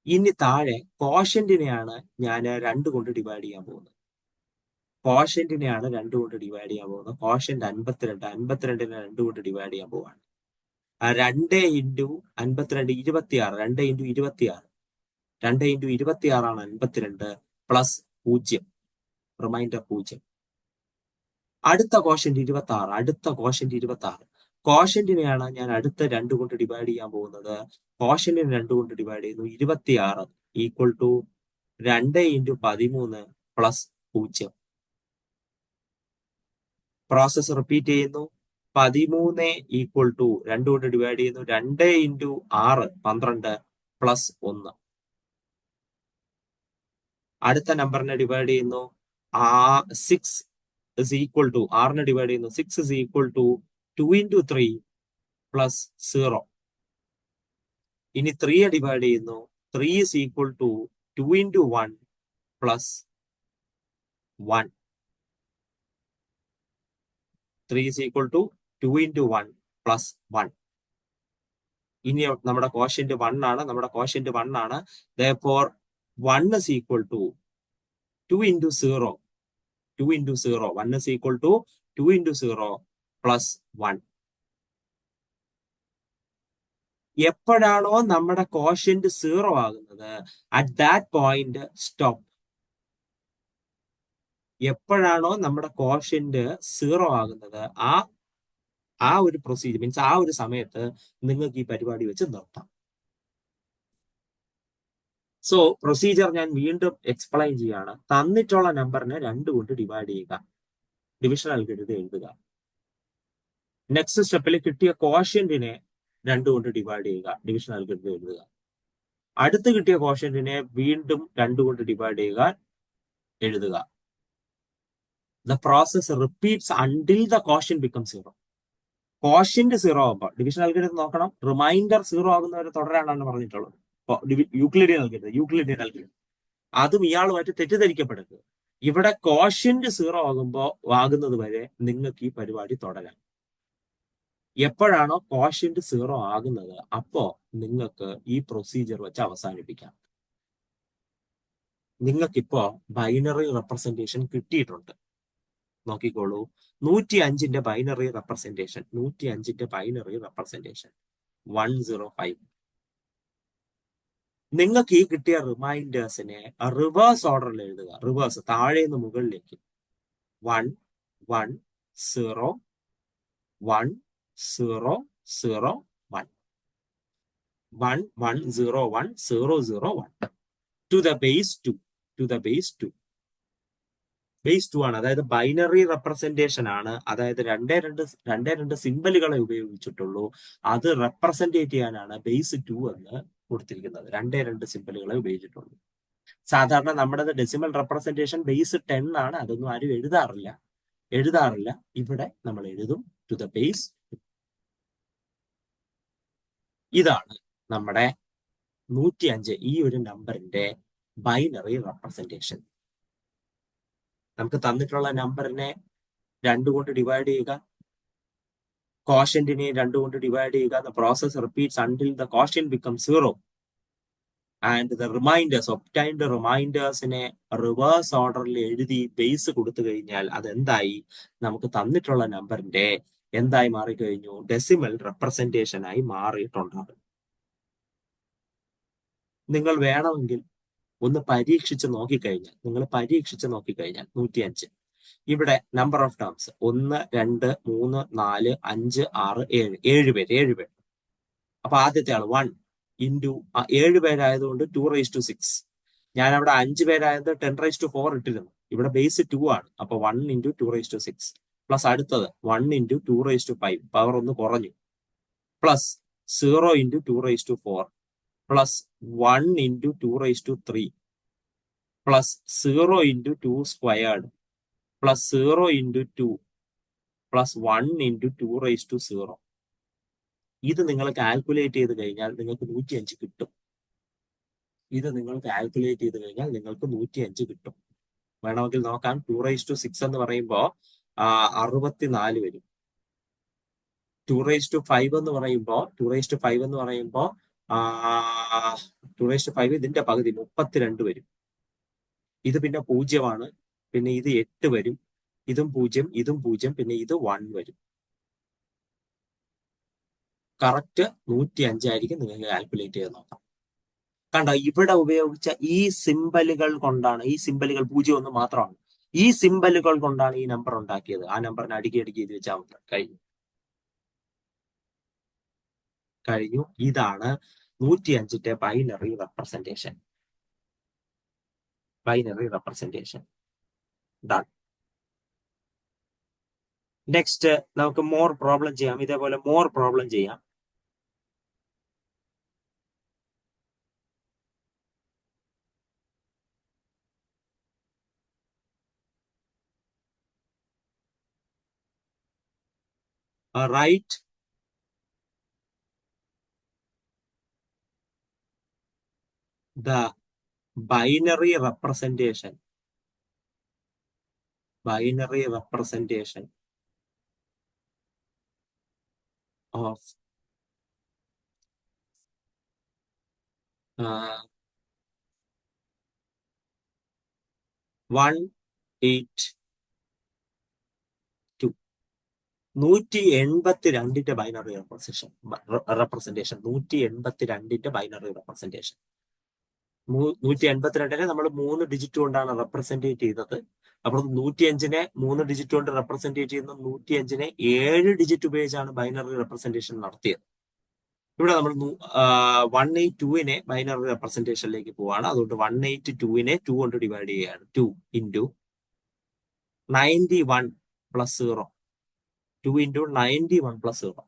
ഇനി താഴെ കോഷ്യന്റിനെയാണ് ഞാൻ 2 കൊണ്ട് ഡിവൈഡ് ചെയ്യാൻ പോകുന്നത്. കോഷ്യന്റ് 52 കൊണ്ട് കോഷ്യന്റ് 52, 52നെ 2 കൊണ്ട് ഡിവൈഡ് ചെയ്യാൻ പോവാണ്. 2 ഇൻറ്റു 52 26, 2 ഇൻറ്റു 26, 2 ഇൻറ്റു 26 ആണ് 52 പ്ലസ് 0, റിമൈൻഡർ 0. അടുത്ത കോഷ്യന്റ് 26, കോഷ്യന്റിനെയാണ് ഞാൻ അടുത്ത 2 കൊണ്ട് ഡിവൈഡ് ചെയ്യാൻ പോകുന്നത്. കോഷ്യന്റിനെ 2 കൊണ്ട് ഡിവൈഡ് ചെയ്യുന്നു. 26 equal to 2 into 13 plus 0. Process repeat ചെയ്യുന്നു. 13 ഈക്വൽ ടു 2 കൊണ്ട് ഡിവൈഡ് ചെയ്യുന്നു. 2 ഇൻറ്റു 6 12 പ്ലസ് 1. അടുത്ത നമ്പറിനെ ഡിവൈഡ് ചെയ്യുന്നു. 6 is equal to 6നെ ഡിവൈഡ് ചെയ്യുന്നു. 6 is equal to 2 into 3 plus 0. ഇനി 3യെ ഡിവൈഡ് ചെയ്യുന്നു. 3 is equal to 2 into 1 plus 1. 3 is equal to 2 into 1 plus 1. ഇനി നമ്മുടെ കോഷ്യന്റ് 1 ആണ്. Therefore 1 is equal to 2 into 0. 1 is equal to 2 into 0 plus 1. എപ്പോഴാണോ നമ്മുടെ കോഷ്യന്റ് 0 ആകുന്നത്, അറ്റ് ദാറ്റ് പോയിന്റ് സ്റ്റോപ്പ്. എപ്പോഴാണോ നമ്മുടെ കോഷ്യന്റ് 0 ആകുന്നത്, ആ ഒരു പ്രൊസീജിയർ മീൻസ് ആ ഒരു സമയത്ത് നിങ്ങൾക്ക് ഈ പരിപാടി വെച്ച് നിർത്താം. സോ പ്രൊസീജിയർ ഞാൻ വീണ്ടും എക്സ്പ്ലെയിൻ ചെയ്യാണ്. തന്നിട്ടുള്ള നമ്പറിനെ 2 കൊണ്ട് ഡിവൈഡ് ചെയ്യുക, ഡിവിഷൻ അൽഗോരിതം എഴുതുക. നെക്സ്റ്റ് സ്റ്റെപ്പിൽ കിട്ടിയ കോഷ്യന്റിനെ 2 കൊണ്ട് ഡിവൈഡ് ചെയ്യുക, ഡിവിഷൻ അൽഗോരിതം എഴുതുക. അടുത്ത് കിട്ടിയ കോഷ്യന്റിനെ വീണ്ടും 2 കൊണ്ട് ഡിവൈഡ് ചെയ്യുക, എഴുതുക. The process repeats until the quotient become 0. Quotient 0 ആകുമ്പോൾ ഡിവിഷൻ അൽഗോരിതം നോക്കണം. റിമൈൻഡർ 0 ആകുന്നവരെ തുടരാനാണ് പറഞ്ഞിട്ടുള്ളത്. Euclidean algorithm. അതും ഇയാളുമായിട്ട് തെറ്റിദ്ധരിക്കപ്പെടരുത്. ഇവിടെ കോഷ്യന്റ് 0 ആകുന്നത് വരെ നിങ്ങൾക്ക് ഈ പരിപാടി തുടരാം. എപ്പോഴാണോ കോഷ്യന്റ് 0 ആകുന്നത്, അപ്പോ നിങ്ങൾക്ക് ഈ പ്രൊസീജിയർ വെച്ച് അവസാനിപ്പിക്കാം. നിങ്ങൾക്കിപ്പോ ബൈനറി റെപ്രസെന്റേഷൻ കിട്ടിയിട്ടുണ്ട്. നോക്കിക്കോളൂ, 105ന്റെ ബൈനറി റെപ്രസെന്റേഷൻ 105. നിങ്ങൾക്ക് ഈ കിട്ടിയ റിമൈൻഡേഴ്സിനെ റിവേഴ്സ് ഓർഡറിൽ എഴുതുക. റിവേഴ്സ്, താഴെ നിന്ന് മുകളിലേക്ക്. 1 1 0 1 0 0 1 1 1 0 1 0 0 1 to the base 2. ബേസ് 2 ആണ്. അതായത് ബൈനറി റെപ്രസെന്റേഷൻ ആണ്. അതായത് 2 സിമ്പലുകളെ ഉപയോഗിച്ചിട്ടുള്ളൂ. അത് റെപ്രസെന്റേറ്റ് ചെയ്യാനാണ് ബേസ് 2 എന്ന് കൊടുത്തിരിക്കുന്നത്. 2 സിമ്പലുകളെ ഉപയോഗിച്ചിട്ടുള്ളൂ. സാധാരണ നമ്മുടെ ഡെസിമൽ റെപ്രസെന്റേഷൻ ബേസ് 10 ആണ്. അതൊന്നും ആരും എഴുതാറില്ല. ഇവിടെ നമ്മൾ എഴുതും ടു ദ ബേസ്. ഇതാണ് നമ്മുടെ 105 ഈ ഒരു നമ്പറിന്റെ ബൈനറി റെപ്രസെന്റേഷൻ. നമുക്ക് തന്നിട്ടുള്ള നമ്പറിനെ 2 കൊണ്ട് ഡിവൈഡ് ചെയ്യുക, കോഷ്യന്റിനെ 2 കൊണ്ട് ഡിവൈഡ് ചെയ്യുക. The process repeats until the quotient become 0 and the remainders, obtained റിമൈൻഡേഴ്സിനെ റിവേഴ്സ് ഓർഡറിൽ എഴുതി ബേസ് കൊടുത്തു കഴിഞ്ഞാൽ അതെന്തായി? നമുക്ക് തന്നിട്ടുള്ള നമ്പറിന്റെ എന്തായി മാറിക്കഴിഞ്ഞു? ഡെസിമൽ റെപ്രസെന്റേഷൻ ആയി മാറിയിട്ടുണ്ടാകും. നിങ്ങൾ വേണമെങ്കിൽ ഒന്ന് പരീക്ഷിച്ച് നോക്കിക്കഴിഞ്ഞാൽ 105 ഇവിടെ നമ്പർ ഓഫ് ടേംസ് 1 2 3 4 5 6 7 7 പേര്. അപ്പൊ ആദ്യത്തെ ആൾ 1 ഇൻറ്റു 7 പേരായതുകൊണ്ട് 2/6. ഞാൻ അവിടെ 5 പേരായത് 10/4 ഇട്ടിരുന്നു. ഇവിടെ ബേസ് 2 ആണ്. അപ്പൊ 1 ഇൻറ്റു 2/6 പ്ലസ് അടുത്തത് 1 ഇൻറ്റു 2/5, പവർ ഒന്ന് കുറഞ്ഞു, plus 0 into 2/4 plus 1 into 2/3 plus 0 into 2 squared plus 0 into 2 plus 1 into 2/0. ഇത് നിങ്ങൾ കാൽക്കുലേറ്റ് ചെയ്ത് കഴിഞ്ഞാൽ നിങ്ങൾക്ക് 105 കിട്ടും. ഇത് നിങ്ങൾ കാൽക്കുലേറ്റ് ചെയ്ത് കഴിഞ്ഞാൽ നിങ്ങൾക്ക് 105 കിട്ടും. വേണമെങ്കിൽ നോക്കാം. 2/6 എന്ന് പറയുമ്പോൾ 64 വരും. 2/5 എന്ന് പറയുമ്പോൾ 2/5 എന്ന് പറയുമ്പോൾ 2/5 ഇതിന്റെ പകുതി 32 വരും. ഇത് പിന്നെ 0 പിന്നെ ഇത് 8 വരും. ഇതും 0, ഇതും 0, പിന്നെ ഇത് 1 വരും. കറക്റ്റ് 105 ആയിരിക്കും. നിങ്ങൾക്ക് കാൽക്കുലേറ്റ് ചെയ്ത് നോക്കാം. കണ്ടോ, ഇവിടെ ഉപയോഗിച്ച ഈ സിമ്പലുകൾ കൊണ്ടാണ്, ഈ സിമ്പലുകൾ 0, 1 മാത്രമാണ്. ഈ സിമ്പലുകൾ കൊണ്ടാണ് ഈ നമ്പർ ഉണ്ടാക്കിയത്. ആ നമ്പറിനെ അടുക്കി ഇത് വെച്ചാൽ കഴിഞ്ഞു. ഇതാണ് 105ന്റെ ബൈനറി റെപ്രസെന്റേഷൻ. ഡൺ. നെക്സ്റ്റ് നമുക്ക് മോർ പ്രോബ്ലം ചെയ്യാം. ഇതേപോലെ മോർ പ്രോബ്ലം ചെയ്യാം. Write the binary representation of 182. 182ന്റെ ബൈനറി റെപ്രസെന്റേഷൻ. 182ന്റെ ബൈനറി റെപ്രസെന്റേഷൻ. 182നെ നമ്മൾ 3 ഡിജിറ്റ് കൊണ്ടാണ് റെപ്രസെന്റേറ്റ് ചെയ്തത്. അപ്പോൾ 105നെ 3 ഡിജിറ്റ് കൊണ്ട് റെപ്രസെന്റേറ്റ് ചെയ്യുന്ന 105നെ 7 ഡിജിറ്റ് ഉപയോഗിച്ചാണ് ബൈനറി റെപ്രസെന്റേഷൻ നടത്തിയത്. ഇവിടെ നമ്മൾ 182നെ ബൈനറി റെപ്രസെന്റേഷനിലേക്ക് പോവാണ്. അതുകൊണ്ട് 182നെ 2 കൊണ്ട് ഡിവൈഡ് ചെയ്യുകയാണ്. 2 into 91 plus 0. 2 into 91 plus 0.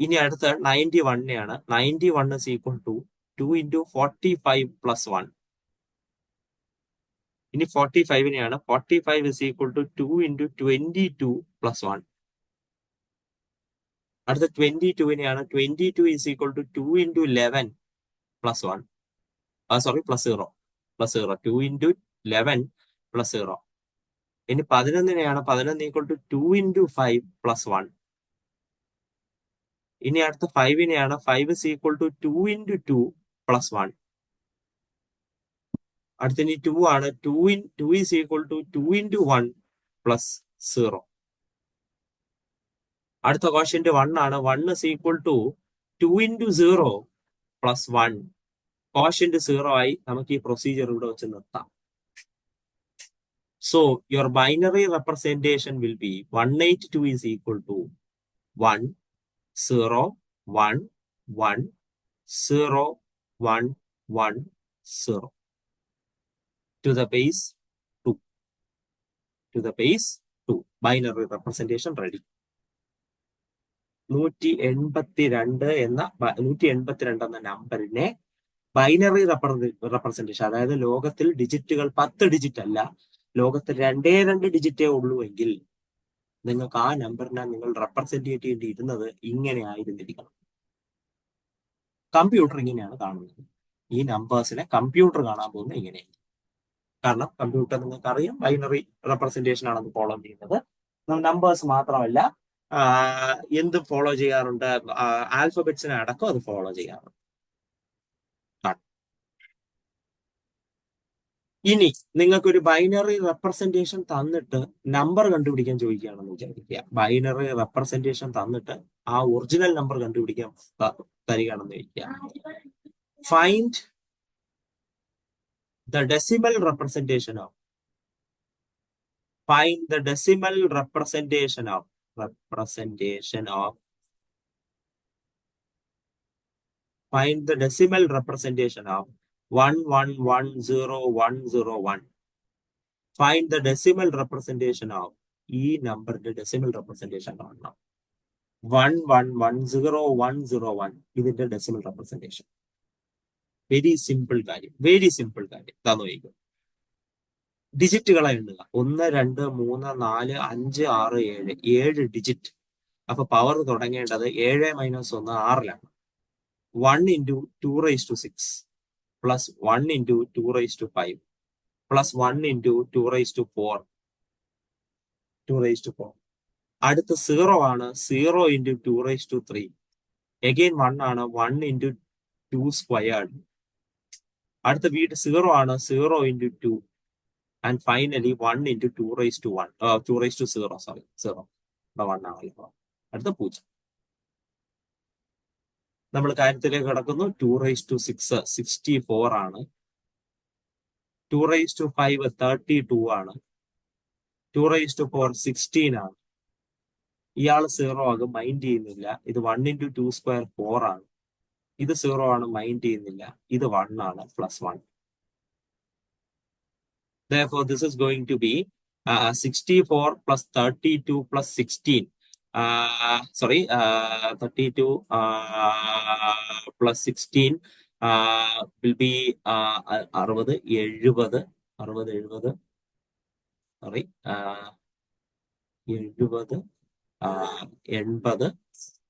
ഇനി അടുത്ത 91നെയാണ്. 91 is equal to 2 into 45 plus 1. ഇനി 45നെയാണ്. 45 is equal to 2 into 22 plus 1. അടുത്ത 22നെയാണ്. 22 is equal to 2 into 11 plus 1. plus 0. 2 into 11 plus 0. ഇനി 11നെയാണ്. 11 equal to 2 into 5 plus 1. ഇനി അടുത്ത 5നെയാണ്. 5 is equal to 2 into 2 plus 1. അടുത്ത ഇനി 2 ആണ്. 2 is equal to 2 into 1 plus 0. അടുത്ത ക്വസ്റ്റ്യന്റ് 1 ആണ്. 1 is equal to 2 into 0 plus 1. ക്വസ്റ്റ്യന്റ് 0 ആയി. നമുക്ക് ഈ പ്രൊസീജിയർ ഇവിടെ വെച്ച് നിർത്താം. So your binary representation will be 182 is equal to 1 0 1 1 0 1 1 0 to the base 2. Binary representation ready. 182 എന്ന നമ്പറിനെ ബൈനറി റെപ്രസെന്റേഷൻ, അതായത് ലോകത്തിൽ ഡിജിറ്റുകൾ 10 ഡിജിറ്റ് അല്ല, ലോകത്തിൽ 2 ഡിജിറ്റേ ഉള്ളൂ എങ്കിൽ നിങ്ങൾക്ക് ആ നമ്പറിനെ നിങ്ങൾ റെപ്രസെന്റ് ചെയ്യേണ്ടിയിരുന്നത് ഇങ്ങനെ ആയിരുന്നിരിക്കണം. കമ്പ്യൂട്ടർ ഇങ്ങനെയാണ് കാണുന്നത്. ഈ നമ്പേഴ്സിനെ കമ്പ്യൂട്ടർ കാണാൻ പോകുന്നത് ഇങ്ങനെയാണ്. കാരണം കമ്പ്യൂട്ടർ നിങ്ങൾക്ക് അറിയാം ബൈനറി റെപ്രസെന്റേഷൻ ആണെന്ന് ഫോളോ ചെയ്യുന്നത്. നമ്പേഴ്സ് മാത്രമല്ല, എന്ത് ഫോളോ ചെയ്യാറുണ്ട്, ആൽഫബറ്റ്സിനെ അടക്കം അത് ഫോളോ ചെയ്യാറുണ്ട്. ഇനി നിങ്ങൾക്കൊരു ബൈനറി റെപ്രസെന്റേഷൻ തന്നിട്ട് നമ്പർ കണ്ടുപിടിക്കാൻ ചോദിക്കുകയാണെന്ന് വിചാരിക്കുക. ബൈനറി റെപ്രസെന്റേഷൻ തന്നിട്ട് ആ ഒറിജിനൽ നമ്പർ കണ്ടുപിടിക്കാൻ തരികയാണെന്ന് വിചാരിക്കുക. Find the decimal representation of find the decimal representation of 11100101. Find the decimal representation of ഈ നമ്പറിന്റെ ഡെസിമൽ റെപ്രസെന്റേഷൻ കാണണം. 111001. ഇതിന്റെ ഡെസിമൽ റെപ്രസെന്റേഷൻ. വെരി സിമ്പിൾ കാര്യം. തന്നു വയ്ക്കും. ഡിജിറ്റുകളെ എണ്ണുക. 1 2 3 4 5 6 7 7 ഡിജിറ്റ്. അപ്പൊ പവർ തുടങ്ങേണ്ടത് 7 - 1 6 1 × 2⁻6 പ്ലസ് 1 × 2⁵ പ്ലസ് 1 × 2⁴. അടുത്ത 0 ആണ്. 0 × 2⁵. എഗെയിൻ 1 ആണ്. 1 × 2². അടുത്ത 0 ആണ്. 0 × 2. And finally 1 × 2⁻1. 2⁻0. സോറി 0. 1 ആണല്ലോ. അടുത്ത 0. നമ്മൾ കാര്യത്തിലേക്ക് കിടക്കുന്നു. 2⁻6 64 ആണ്. 2⁵ 32 ആണ്. 2⁴ 16 ആണ്. ഇയാൾ 0 ആകും, മൈൻഡ് ചെയ്യുന്നില്ല. ഇത് 1 × 2² 4 ആണ്. ഇത് 0 ആണ്, മൈൻഡ് ചെയ്യുന്നില്ല. ഇത് 1 ആണ്, +1. Therefore, this is going to be 64 plus 32 plus 16. 32 plus 16 will be 60, 70, 60, 70, sorry, 70, 80, 80,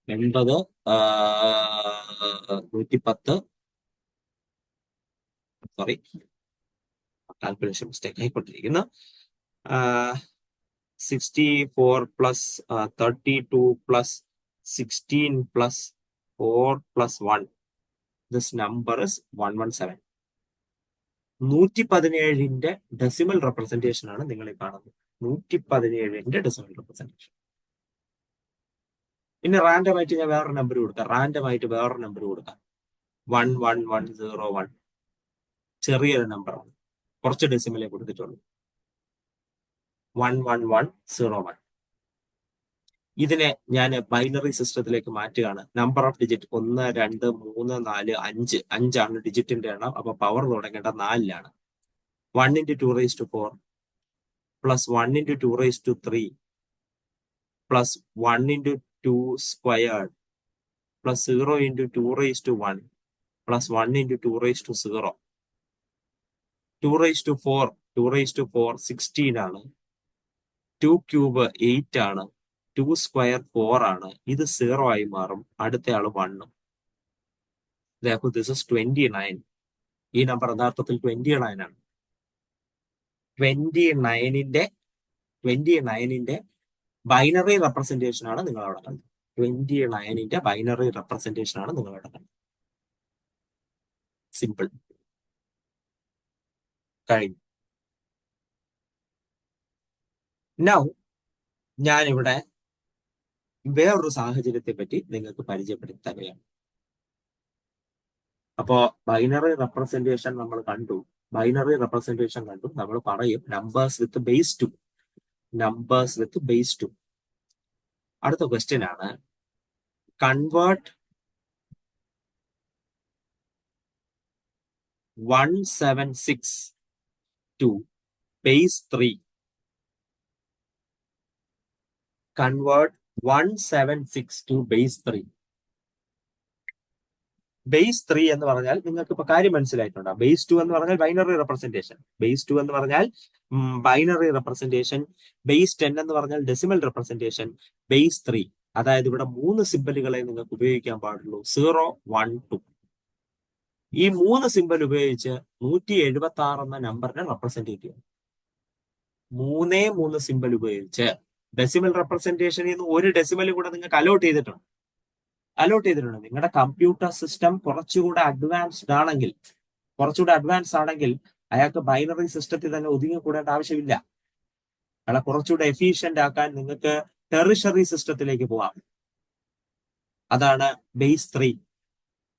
110, sorry calculation mistake ആയിക്കൊണ്ടിരിക്കുന്നു. 64 plus 32 plus 16 plus 4 plus 1. This number is 117. 117ന്റെ ഡെസിമൽ റെപ്രസെന്റേഷൻ ആണ് നിങ്ങൾ ഈ കാണുന്നത്. 117ന്റെ ഡെസിമൽ റെപ്രസെന്റേഷൻ. പിന്നെ റാൻഡം ആയിട്ട് ഞാൻ വേറൊരു നമ്പർ കൊടുക്കാം. 11101. ചെറിയൊരു നമ്പറാണ്, കുറച്ച് ഡെസിമലേ കൊടുത്തിട്ടുള്ളൂ. 11101. ഇതിനെ ഞാൻ ബൈനറി സിസ്റ്റത്തിലേക്ക് മാറ്റുകയാണ്. Number of digit 1, 2, 3, 4, 5. 5 ഡിജിറ്റിന്റെ എണ്ണം. അപ്പൊ പവർ തുടങ്ങേണ്ട 4 1 × 2⁴ പ്ലസ് 1 × 2⁵ പ്ലസ് 1 × 2² പ്ലസ് 0 × 2⁻1 പ്ലസ് 1 × 2⁻0. 2⁴ 16 ആണ്. 2³ 8 ആണ്. 2² 4 ആണ്. ഇത് 0 ആയി മാറും. അടുത്തയാള് 1. Therefore, this is 29. ഈ നമ്പർ യഥാർത്ഥത്തിൽ 29 ആണ്. 29ന്റെ ബൈനറി റെപ്രസെന്റേഷൻ ആണ് നിങ്ങൾ അവിടെ കണ്ടത്. 29ന്റെ ബൈനറി റെപ്രസെന്റേഷൻ ആണ് നിങ്ങൾ അവിടെ കണ്ടത്. സിമ്പിൾ. കഴിഞ്ഞു. നൗ ഞാനിവിടെ വേറൊരു സാഹചര്യത്തെ പറ്റി നിങ്ങൾക്ക് പരിചയപ്പെടുത്തി തരികയാണ്. അപ്പോ ബൈനറി റെപ്രസെന്റേഷൻ നമ്മൾ കണ്ടു. നമ്മൾ പറയും നമ്പേഴ്സ് വിത്ത് ബേസ് 2. അടുത്ത ക്വസ്റ്റ്യൻ ആണ്, convert 176 to base 3. Convert 176 to base 3. Base 3 എന്ന് പറഞ്ഞാൽ നിങ്ങൾക്ക് ഇപ്പൊ കാര്യം മനസ്സിലായിട്ടുണ്ടോ? ബേസ് 2 എന്ന് പറഞ്ഞാൽ ബൈനറി റെപ്രസെന്റേഷൻ. ബേസ് 10 എന്ന് പറഞ്ഞാൽ ഡെസിമൽ റെപ്രസെന്റേഷൻ. ബേസ് 3 അതായത് ഇവിടെ 3 സിമ്പലുകളെ നിങ്ങൾക്ക് ഉപയോഗിക്കാൻ പാടുള്ളൂ. 0, 1, 2. ഈ 3 സിമ്പൽ ഉപയോഗിച്ച് 176 എന്ന നമ്പറിനെ റെപ്രസെന്റ് ചെയ്യുക. 3 സിമ്പൽ ഉപയോഗിച്ച് ഡെസിമൽ റെപ്രസെന്റേഷനിൽ നിന്ന് ഒരു ഡെസിമൽ കൂടെ നിങ്ങൾക്ക് അലോട്ട് ചെയ്തിട്ടുണ്ട്. നിങ്ങളുടെ കമ്പ്യൂട്ടർ സിസ്റ്റം കുറച്ചുകൂടെ അഡ്വാൻസ്ഡ് ആണെങ്കിൽ അയാൾക്ക് ബൈനറി സിസ്റ്റത്തിൽ തന്നെ ഒതുങ്ങിക്കൂടേണ്ട ആവശ്യമില്ല. അയാളെ കുറച്ചുകൂടെ എഫിഷ്യന്റ് ആക്കാൻ നിങ്ങൾക്ക് ടെറിഷറി സിസ്റ്റത്തിലേക്ക് പോവാം. അതാണ് ബേസ് 3.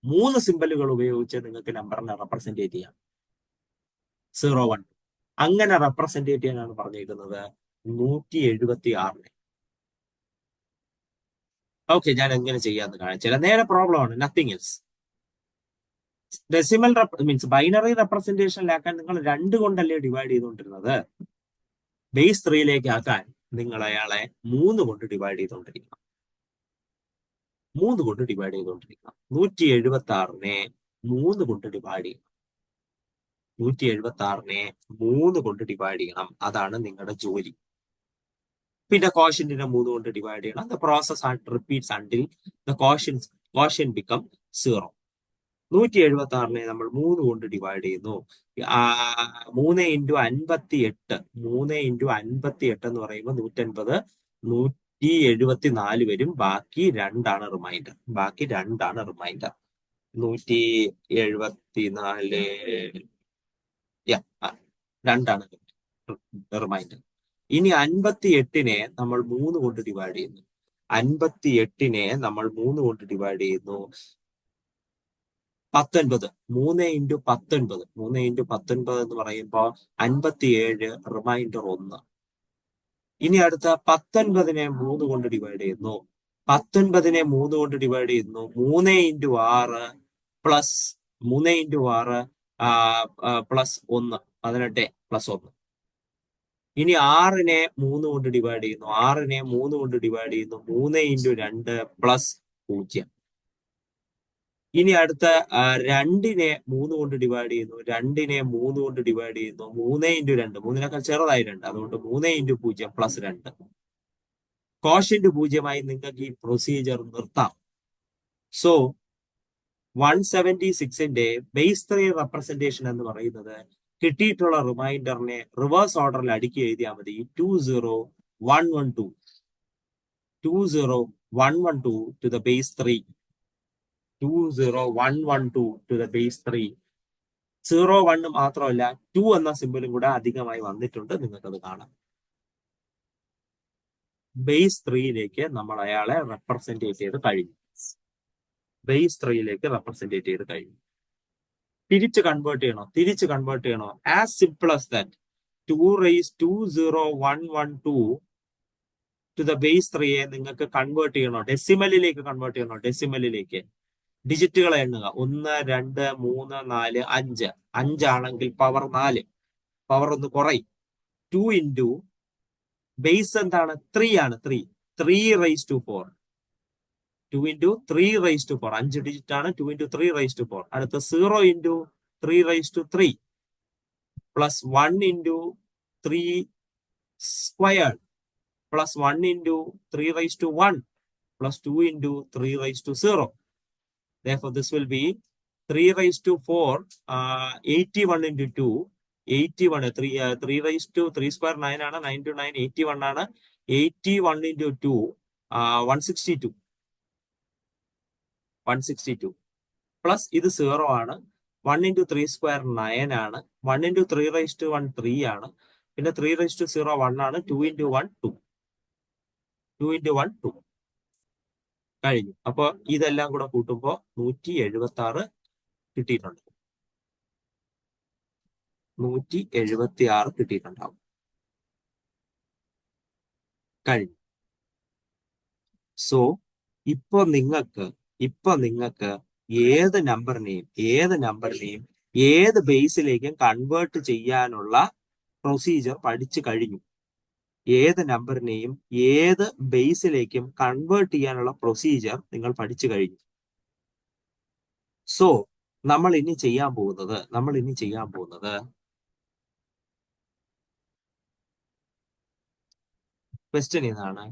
3 സിമ്പലുകൾ ഉപയോഗിച്ച് നിങ്ങൾക്ക് നമ്പറിനെ റെപ്രസെന്റ് ചെയ്യാം. 0, 1. അങ്ങനെ റെപ്രസെന്റ് ചെയ്യാനാണ് പറഞ്ഞിരിക്കുന്നത് 176. ഓക്കെ, ഞാൻ എങ്ങനെ ചെയ്യാന്ന് കാണിച്ചില്ല. നേരെ പ്രോബ്ലം ആണ്, nothing else. Decimal means binary റെപ്രസെന്റേഷനിലാക്കാൻ നിങ്ങൾ 2 കൊണ്ടല്ലേ ഡിവൈഡ് ചെയ്തുകൊണ്ടിരുന്നത്. ബേസ് 3ലേക്ക് ആക്കാൻ നിങ്ങൾ അയാളെ 3 കൊണ്ട് ഡിവൈഡ് ചെയ്തുകൊണ്ടിരിക്കണം. 176നെ 3 കൊണ്ട് ഡിവൈഡ് ചെയ്യണം. അതാണ് നിങ്ങളുടെ ജോലി. പിന്നെ കോഷ്യന്റിനെ 3 കൊണ്ട് ഡിവൈഡ് ചെയ്യണം. The process repeats until the quotient become 0. 176 നമ്മൾ 3 കൊണ്ട് ഡിവൈഡ് ചെയ്യുന്നു. 3 ഇൻറ്റു 58, 3 ഇൻറ്റു 58 എന്ന് പറയുമ്പോൾ 150, 174 വരും. ബാക്കി 2 റിമൈൻഡർ. 174, 2 റിമൈൻഡർ. ഇനി 58നെ നമ്മൾ 3 കൊണ്ട് ഡിവൈഡ് ചെയ്യുന്നു. 58നെ നമ്മൾ 3 കൊണ്ട് ഡിവൈഡ് ചെയ്യുന്നു. 19, 3 ഇൻറ്റു 19, 3 ഇൻറ്റു 19 എന്ന് പറയുമ്പോൾ 57, റിമൈൻഡർ 1. ഇനി അടുത്ത 19നെ 3 കൊണ്ട് ഡിവൈഡ് ചെയ്യുന്നു. 19നെ 3 കൊണ്ട് ഡിവൈഡ് ചെയ്യുന്നു. 3 into 6 plus 3 into 6 plus 1, 18 plus 1. ഇനി 6നെ 3 കൊണ്ട് ഡിവൈഡ് ചെയ്യുന്നു. 6നെ 3 കൊണ്ട് ഡിവൈഡ് ചെയ്യുന്നു. 3 ഇൻറ്റു 2 പ്ലസ് 0. ഇനി അടുത്ത 2നെ 3 കൊണ്ട് ഡിവൈഡ് ചെയ്യുന്നു. 2നെ 3 കൊണ്ട് ഡിവൈഡ് ചെയ്യുന്നു. 3 ഇൻറ്റു 2, 3നേക്കാൾ ചെറുതായി 2, അതുകൊണ്ട് 3 ഇൻറ്റു 0 പ്ലസ് 2. കോഷ്യന്റ് 0 നിങ്ങൾക്ക് ഈ പ്രൊസീജിയർ നിർത്താം. സോ 176ന്റെ ബേസ് 3 റെപ്രസെന്റേഷൻ എന്ന് പറയുന്നത് കിട്ടിയിട്ടുള്ള റിമൈൻഡറിനെ റിവേഴ്സ് ഓർഡറിൽ അടുക്കി എഴുതിയാൽ മതി. 20112 20112 to the base 3, 20112 to the base 3. 01 മാത്രമല്ല 2 എന്ന സിമ്പിളും കൂടെ അധികമായി വന്നിട്ടുണ്ട്. നിങ്ങൾക്കത് കാണാം. ബേസ് 3യിലേക്ക് നമ്മൾ അയാളെ റെപ്രസെന്റേറ്റ് ചെയ്ത് കഴിഞ്ഞു. ബേസ് 3യിലേക്ക് റെപ്രസെന്റേറ്റ് ചെയ്ത് കഴിഞ്ഞു. തിരിച്ച് കൺവേർട്ട് ചെയ്യണോ? As simple as that. 20112 to the base 3യെ നിങ്ങൾക്ക് കൺവേർട്ട് ചെയ്യണോ? ഡെസിമലിലേക്ക് കൺവേർട്ട് ചെയ്യണോ? ഡെസിമലിലേക്ക് ഡിജിറ്റുകളെ എണ്ണുക. 1, 2, 3, 4, 5. 5 ആണെങ്കിൽ പവർ 4, പവർ ഒന്ന് കുറയും. 2 ഇൻറ്റു ബേസ് എന്താണ്? 3 ആണ്. 3 raise to 4. 2 into 3 raise to 4. 5 digit ആണ്. 2 ഇൻറ്റു 3 റൈസ് ടു 4. അടുത്ത 0 into 3 raise to 3 plus 1 into 3 square plus 1 into 3 raise to 1 plus 2 into 3 raise to 0. Therefore, this will be 3 raised to 4, 81 into 2, 81, 3 raised to 3 square 9 ആണ്, 9 to 9, 81 ആണ്. 81 into 2, 162. 162. പ്ലസ് ഇത് 0 ആണ്. 1 into 3 square 9 ആണ്. 1 into 3 raised to 1, 3 ആണ്. പിന്നെ 3 raised to 0, 1 ആണ്. 2 into 1, 2. 2 into 1, 2. കഴിഞ്ഞു. അപ്പൊ ഇതെല്ലാം കൂടെ കൂട്ടുമ്പോൾ 176 കിട്ടിയിട്ടുണ്ട്. 176 കിട്ടിയിട്ടുണ്ടാവും. കഴിഞ്ഞു. സോ ഇപ്പൊ നിങ്ങൾക്ക് ഏത് നമ്പറിനെയും ഏത് ബേസിലേക്കും കൺവേർട്ട് ചെയ്യാനുള്ള പ്രൊസീജിയർ പഠിച്ചു കഴിഞ്ഞു. ഏത് നമ്പറിനെയും ഏത് ബേസിലേക്കും കൺവേർട്ട് ചെയ്യാനുള്ള പ്രൊസീജിയർ നിങ്ങൾ പഠിച്ചു കഴിഞ്ഞു. സോ നമ്മൾ ഇനി ചെയ്യാൻ പോകുന്നത് ക്വസ്റ്റ്യൻ ഇതാണ്.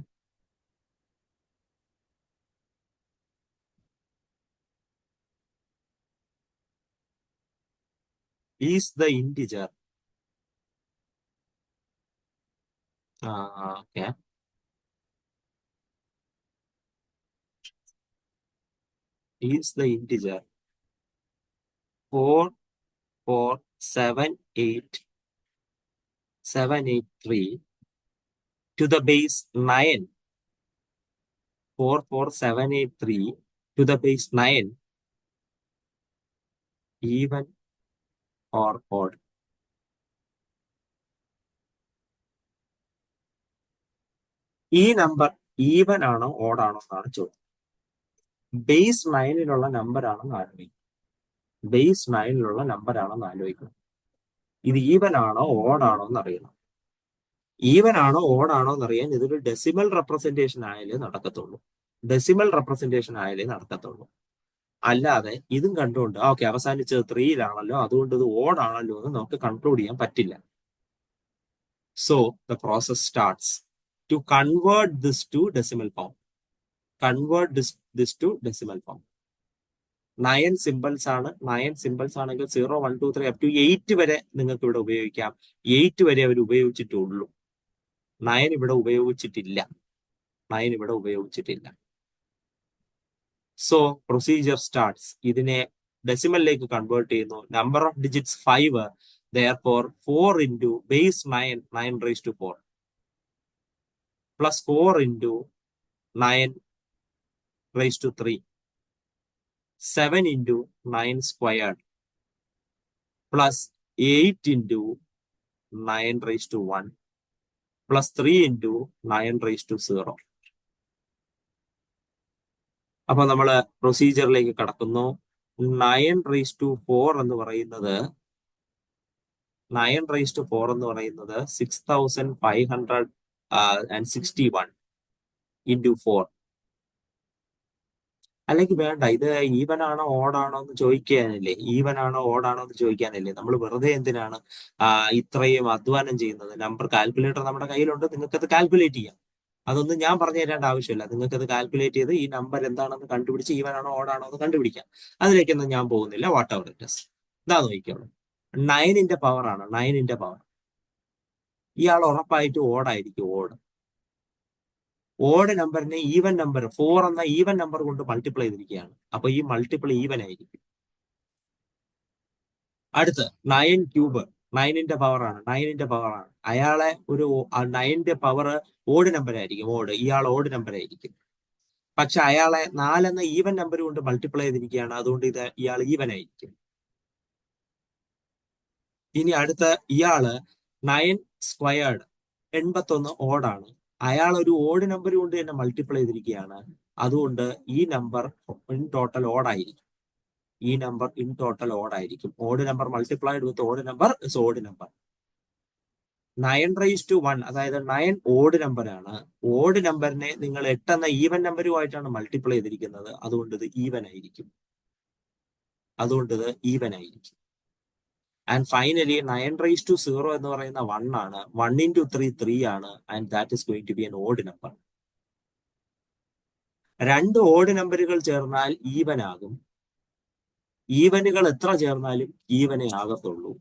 Is the integer okay. Is the integer 44783 to the base 9? 44783 to the base 9 even or odd? ഈ നമ്പർ ഈവൻ ആണോ ഓഡ് ആണോ എന്നാണ് ചോദ്യം. ബേസ് 9ലുള്ള നമ്പർ ആണെന്ന് ആലോചിക്കണം. ഇത് ഈവൻ ആണോ ഓഡ് ആണോ എന്ന് അറിയണം. ഈവൻ ആണോ ഓഡ് ആണോ എന്നറിയാൻ ഇതൊരു ഡെസിമൽ റെപ്രസെന്റേഷൻ ആയാലേ നടക്കത്തുള്ളൂ. അല്ലാതെ ഇതും കണ്ടുകൊണ്ട് ഓക്കെ അവസാനിച്ചത് 3-യിലാണല്ലോ അതുകൊണ്ട് ഇത് ഓഡ് ആണല്ലോ എന്ന് നമുക്ക് കൺക്ലൂഡ് ചെയ്യാൻ പറ്റില്ല. So the process starts. to convert this to decimal form. Convert this to decimal form. 9 symbols ആണ്. 9 symbols ആണെങ്കിൽ 0, 1, 2, 3 up to 8 വരെ നിങ്ങൾക്ക് ഇവിടെ ഉപയോഗിക്കാം. 8 വരെ അവർ ഉപയോഗിച്ചിട്ടുള്ളൂ. 9 ഇവിടെ ഉപയോഗിച്ചിട്ടില്ല. 9 ഇവിടെ ഉപയോഗിച്ചിട്ടില്ല. So procedure starts. ഇതിനെ ഡെസിമലിലേക്ക് കൺവേർട്ട് ചെയ്യുന്നു. Number of digits 5. Therefore 4 into base 9, 9 raised to 4 plus 4 into 9 raised to 3, 7 into 9 squared plus 8 into 9 raised to 1 plus 3 into 9 raised to 0. അപ്പൊ നമ്മൾ പ്രൊസീജിയറിലേക്ക് കടക്കുന്നു. 9 raised to 4 എന്ന് പറയുന്നത് 9 raised to 4 എന്ന് പറയുന്നത് 6561 into 4. അല്ലെങ്കിൽ വേണ്ട, ഇത് ഈവൻ ആണോ ഓടാണോ എന്ന് ചോദിക്കാനില്ലേ? ഈവൻ ആണോ ഓടാണോ എന്ന് ചോദിക്കാനില്ലേ? നമ്മൾ വെറുതെ എന്തിനാണ് ഇത്രയും അധ്വാനം ചെയ്യുന്നത്? നമ്പർ കാൽക്കുലേറ്റർ നമ്മുടെ കയ്യിലുണ്ട്, നിങ്ങൾക്കത് കാൽക്കുലേറ്റ് ചെയ്യാം. അതൊന്നും ഞാൻ പറഞ്ഞു തരേണ്ട ആവശ്യമില്ല. നിങ്ങൾക്കത് കാൽക്കുലേറ്റ് ചെയ്ത് ഈ നമ്പർ എന്താണെന്ന് കണ്ടുപിടിച്ച് ഈവൻ ആണോ ഓടാണോ എന്ന് കണ്ടുപിടിക്കാം. അതിലേക്കൊന്നും ഞാൻ പോകുന്നില്ല. What ever it is. ഇതാ നോക്കിക്കോളൂ. 9ന്റെ പവർ ആണ്. 9ന്റെ പവർ. ഇയാൾ ഉറപ്പായിട്ട് ഓടായിരിക്കും. ഓഡ് നമ്പറിനെ ഈവൻ നമ്പർ 4 എന്ന ഈവൻ നമ്പർ കൊണ്ട് മൾട്ടിപ്ലൈ ചെയ്തിരിക്കുകയാണ്. അപ്പൊ ഈ മൾട്ടിപ്പിൾ ഈവൻ ആയിരിക്കും. അടുത്ത് 9 ക്യൂബ്. 9ന്റെ പവർ ആണ്. 9ന്റെ പവർ ആണ്. അയാളെ ഒരു 9ന്റെ പവർ ഓഡ് നമ്പർ ആയിരിക്കും. ഇയാൾ ഓഡ് നമ്പർ ആയിരിക്കും. പക്ഷെ അയാളെ 4 എന്ന ഈവൻ നമ്പർ കൊണ്ട് മൾട്ടിപ്ലൈ ചെയ്തിരിക്കുകയാണ്. അതുകൊണ്ട് ഇയാൾ ഈവൻ ആയിരിക്കും. ഇനി അടുത്ത ഇയാള് 9 സ്ക്വയർഡ് 81 ഓടാണ്. അയാൾ ഒരു ഓഡ് നമ്പർ കൊണ്ട് തന്നെ മൾട്ടിപ്ലൈ ചെയ്തിരിക്കുകയാണ്. അതുകൊണ്ട് ഈ നമ്പർ ഇൻ ടോട്ടൽ ഓടായിരിക്കും. ഈ നമ്പർ ഇൻ ടോട്ടൽ ഓടായിരിക്കും. Odd number multiplied with odd number is odd number. 9 raised to 1, അതായത് 9 ഓഡ് നമ്പറാണ്. ഓഡ് നമ്പറിനെ നിങ്ങൾ 8 എന്ന ഈവൻ നമ്പറുമായിട്ടാണ് മൾട്ടിപ്ലൈ ചെയ്തിരിക്കുന്നത്. അതുകൊണ്ട് ഇത് ഈവൻ ആയിരിക്കും. ആൻഡ് ഫൈനലി 9 raised to 0 എന്ന് പറയുന്ന 1 ആണ്. 1 into 3 3 ആണ്. And that is going to be an odd number. 2 odd നമ്പറുകൾ ചേർന്നാൽ ഈവൻ ആകും. ഈവനുകൾ എത്ര ചേർന്നാലും ഈവനേ ആകത്തുള്ളൂ.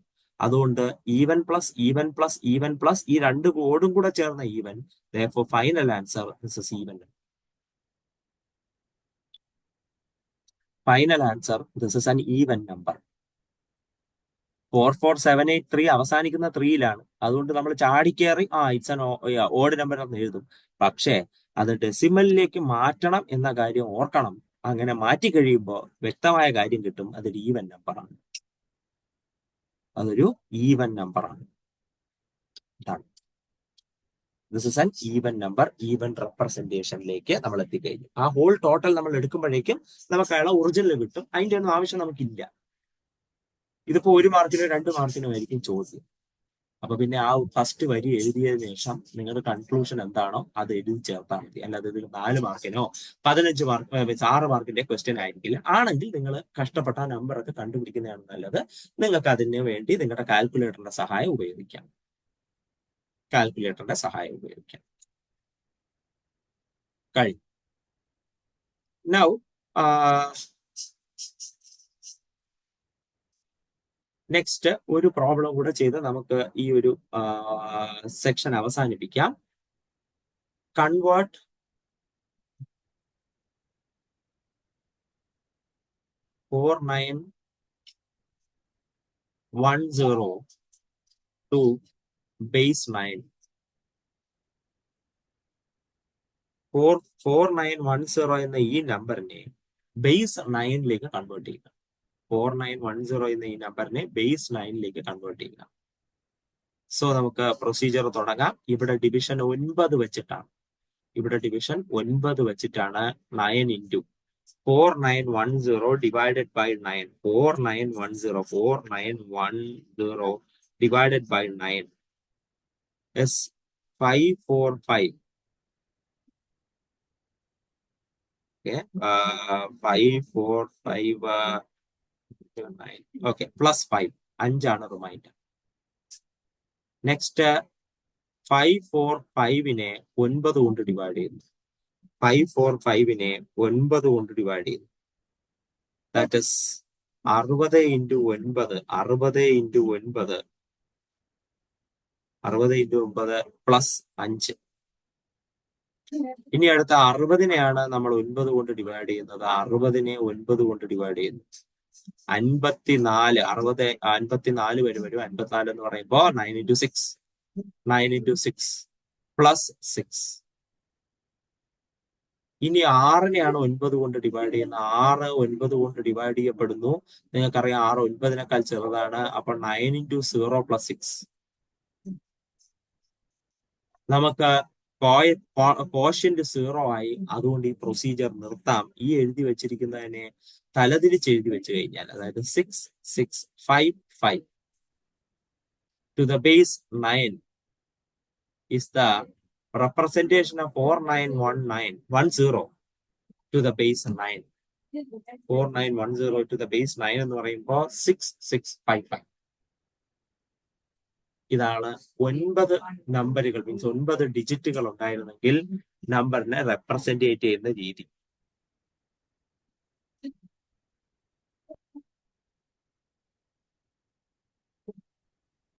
അതുകൊണ്ട് even plus even plus even plus ഈ 2 ഓടും കൂടെ ചേർന്ന even. Therefore final answer this is even. Final answer this is an even number. 44783 അവസാനിക്കുന്ന 3-ലാണ്. അതുകൊണ്ട് നമ്മൾ ചാടിക്കേറി ഇറ്റ്സ് ആൻ ഓഡ് നമ്പർ എന്ന് എഴുതും. പക്ഷേ അത് ഡെസിമലിലേക്ക് മാറ്റണം എന്ന കാര്യം ഓർക്കണം. അങ്ങനെ മാറ്റി കഴിയുമ്പോൾ വ്യക്തമായ കാര്യം കിട്ടും. അതൊരു ഈവൻ നമ്പറാണ്. ഇതാണ്. This is an even number. Even റെപ്രസെന്റേഷനിലേക്ക് നമ്മൾ എത്തിക്കഴിഞ്ഞു. ആ ഹോൾ ടോട്ടൽ നമ്മൾ എടുക്കുമ്പോഴേക്കും നമുക്ക് അയാളെ ഒറിജിനൽ കിട്ടും. അതിന്റെ ഒന്നും ആവശ്യം നമുക്കില്ല. ഇതിപ്പോ 1 മാർക്കിനോ 2 മാർക്കിനോ ആയിരിക്കും ചോദ്യം. അപ്പൊ പിന്നെ ആ ഫസ്റ്റ് വരി എഴുതിയതിനു ശേഷം നിങ്ങളുടെ കൺക്ലൂഷൻ എന്താണോ അത് എഴുതി ചേർത്താൽ മതി. അല്ലാതെ ഇതിൽ 4 മാർക്കിനോ 15 മാർക്ക് 6 മാർക്കിന്റെ ക്വസ്റ്റ്യൻ ആയിരിക്കില്ല. ആണെങ്കിൽ നിങ്ങൾ കഷ്ടപ്പെട്ട നമ്പറൊക്കെ കണ്ടുപിടിക്കുന്നതാണ് നല്ലത്. നിങ്ങൾക്ക് അതിന് വേണ്ടി നിങ്ങളുടെ കാൽക്കുലേറ്ററിന്റെ സഹായം ഉപയോഗിക്കാം. കഴിഞ്ഞു. നൗ നെക്സ്റ്റ് ഒരു പ്രോബ്ലം കൂടെ ചെയ്ത് നമുക്ക് ഈ ഒരു സെക്ഷൻ അവസാനിപ്പിക്കാം. Convert 4910 to base 9. 4910 എന്ന ഈ നമ്പറിനെ ബേസ് 9ലേക്ക് കൺവേർട്ട് ചെയ്യുക. 4910 എന്ന ഈ നമ്പറിനെ ബേസ് 9ലേക്ക് കൺവേർട്ട് ചെയ്യുക. സോ നമുക്ക് പ്രൊസീജിയർ തുടങ്ങാം. ഇവിടെ ഡിവിഷൻ 9 വെച്ചിട്ടാണ്. 9 into 4910 divided by 9. 4910 divided by 9 is 545. Okay, 545 9. Okay, plus 5. 5 ആണ് റിമൈൻഡർ. നെക്സ്റ്റ് 545നെ 9 കൊണ്ട് ഡിവൈഡ് ചെയ്യുന്നു. 545നെ 9 കൊണ്ട് ഡിവൈഡ് ചെയ്യുന്നു. That is 60 into 9, 60 into 9, 60 into 9 plus 5. ഇനി അടുത്ത 60നെയാണ് നമ്മൾ 9 കൊണ്ട് ഡിവൈഡ് ചെയ്യുന്നത്. 60നെ 9 കൊണ്ട് ഡിവൈഡ് ചെയ്യുന്നു. 54, 60 54 വരും. 54 എന്ന് പറയുമ്പോ 9 ഇൻറ്റു 6, 9 ഇൻറ്റു 6 പ്ലസ് 6. ഇനി 6നെയാണ് 9 കൊണ്ട് ഡിവൈഡ് ചെയ്യുന്നത്. 6 9 കൊണ്ട് ഡിവൈഡ് ചെയ്യപ്പെടുന്നു. നിങ്ങൾക്കറിയാം 6 9നേക്കാൾ ചെറുതാണ്. അപ്പൊ 9 ഇൻറ്റു 0 പ്ലസ് 6. നമുക്ക് കോഷ്യന്റ് 0 ആയി. അതുകൊണ്ട് ഈ പ്രൊസീജിയർ നിർത്താം. ഈ എഴുതി വെച്ചിരിക്കുന്നതിനെ തലതിരിച്ച് എഴുതി വെച്ച് കഴിഞ്ഞാൽ, അതായത് 6 6 5 5 to the base 9 is the representation of 4910 to the base 9. 4910 to the base 9 എന്ന് പറയുമ്പോൾ 6 6 5 5. ഇതാണ് 9 നമ്പറുകൾ, മീൻസ് 9 ഡിജിറ്റുകൾ ഉണ്ടായിരുന്നെങ്കിൽ നമ്പറിനെ റെപ്രസെന്റ് ചെയ്യുന്ന രീതി.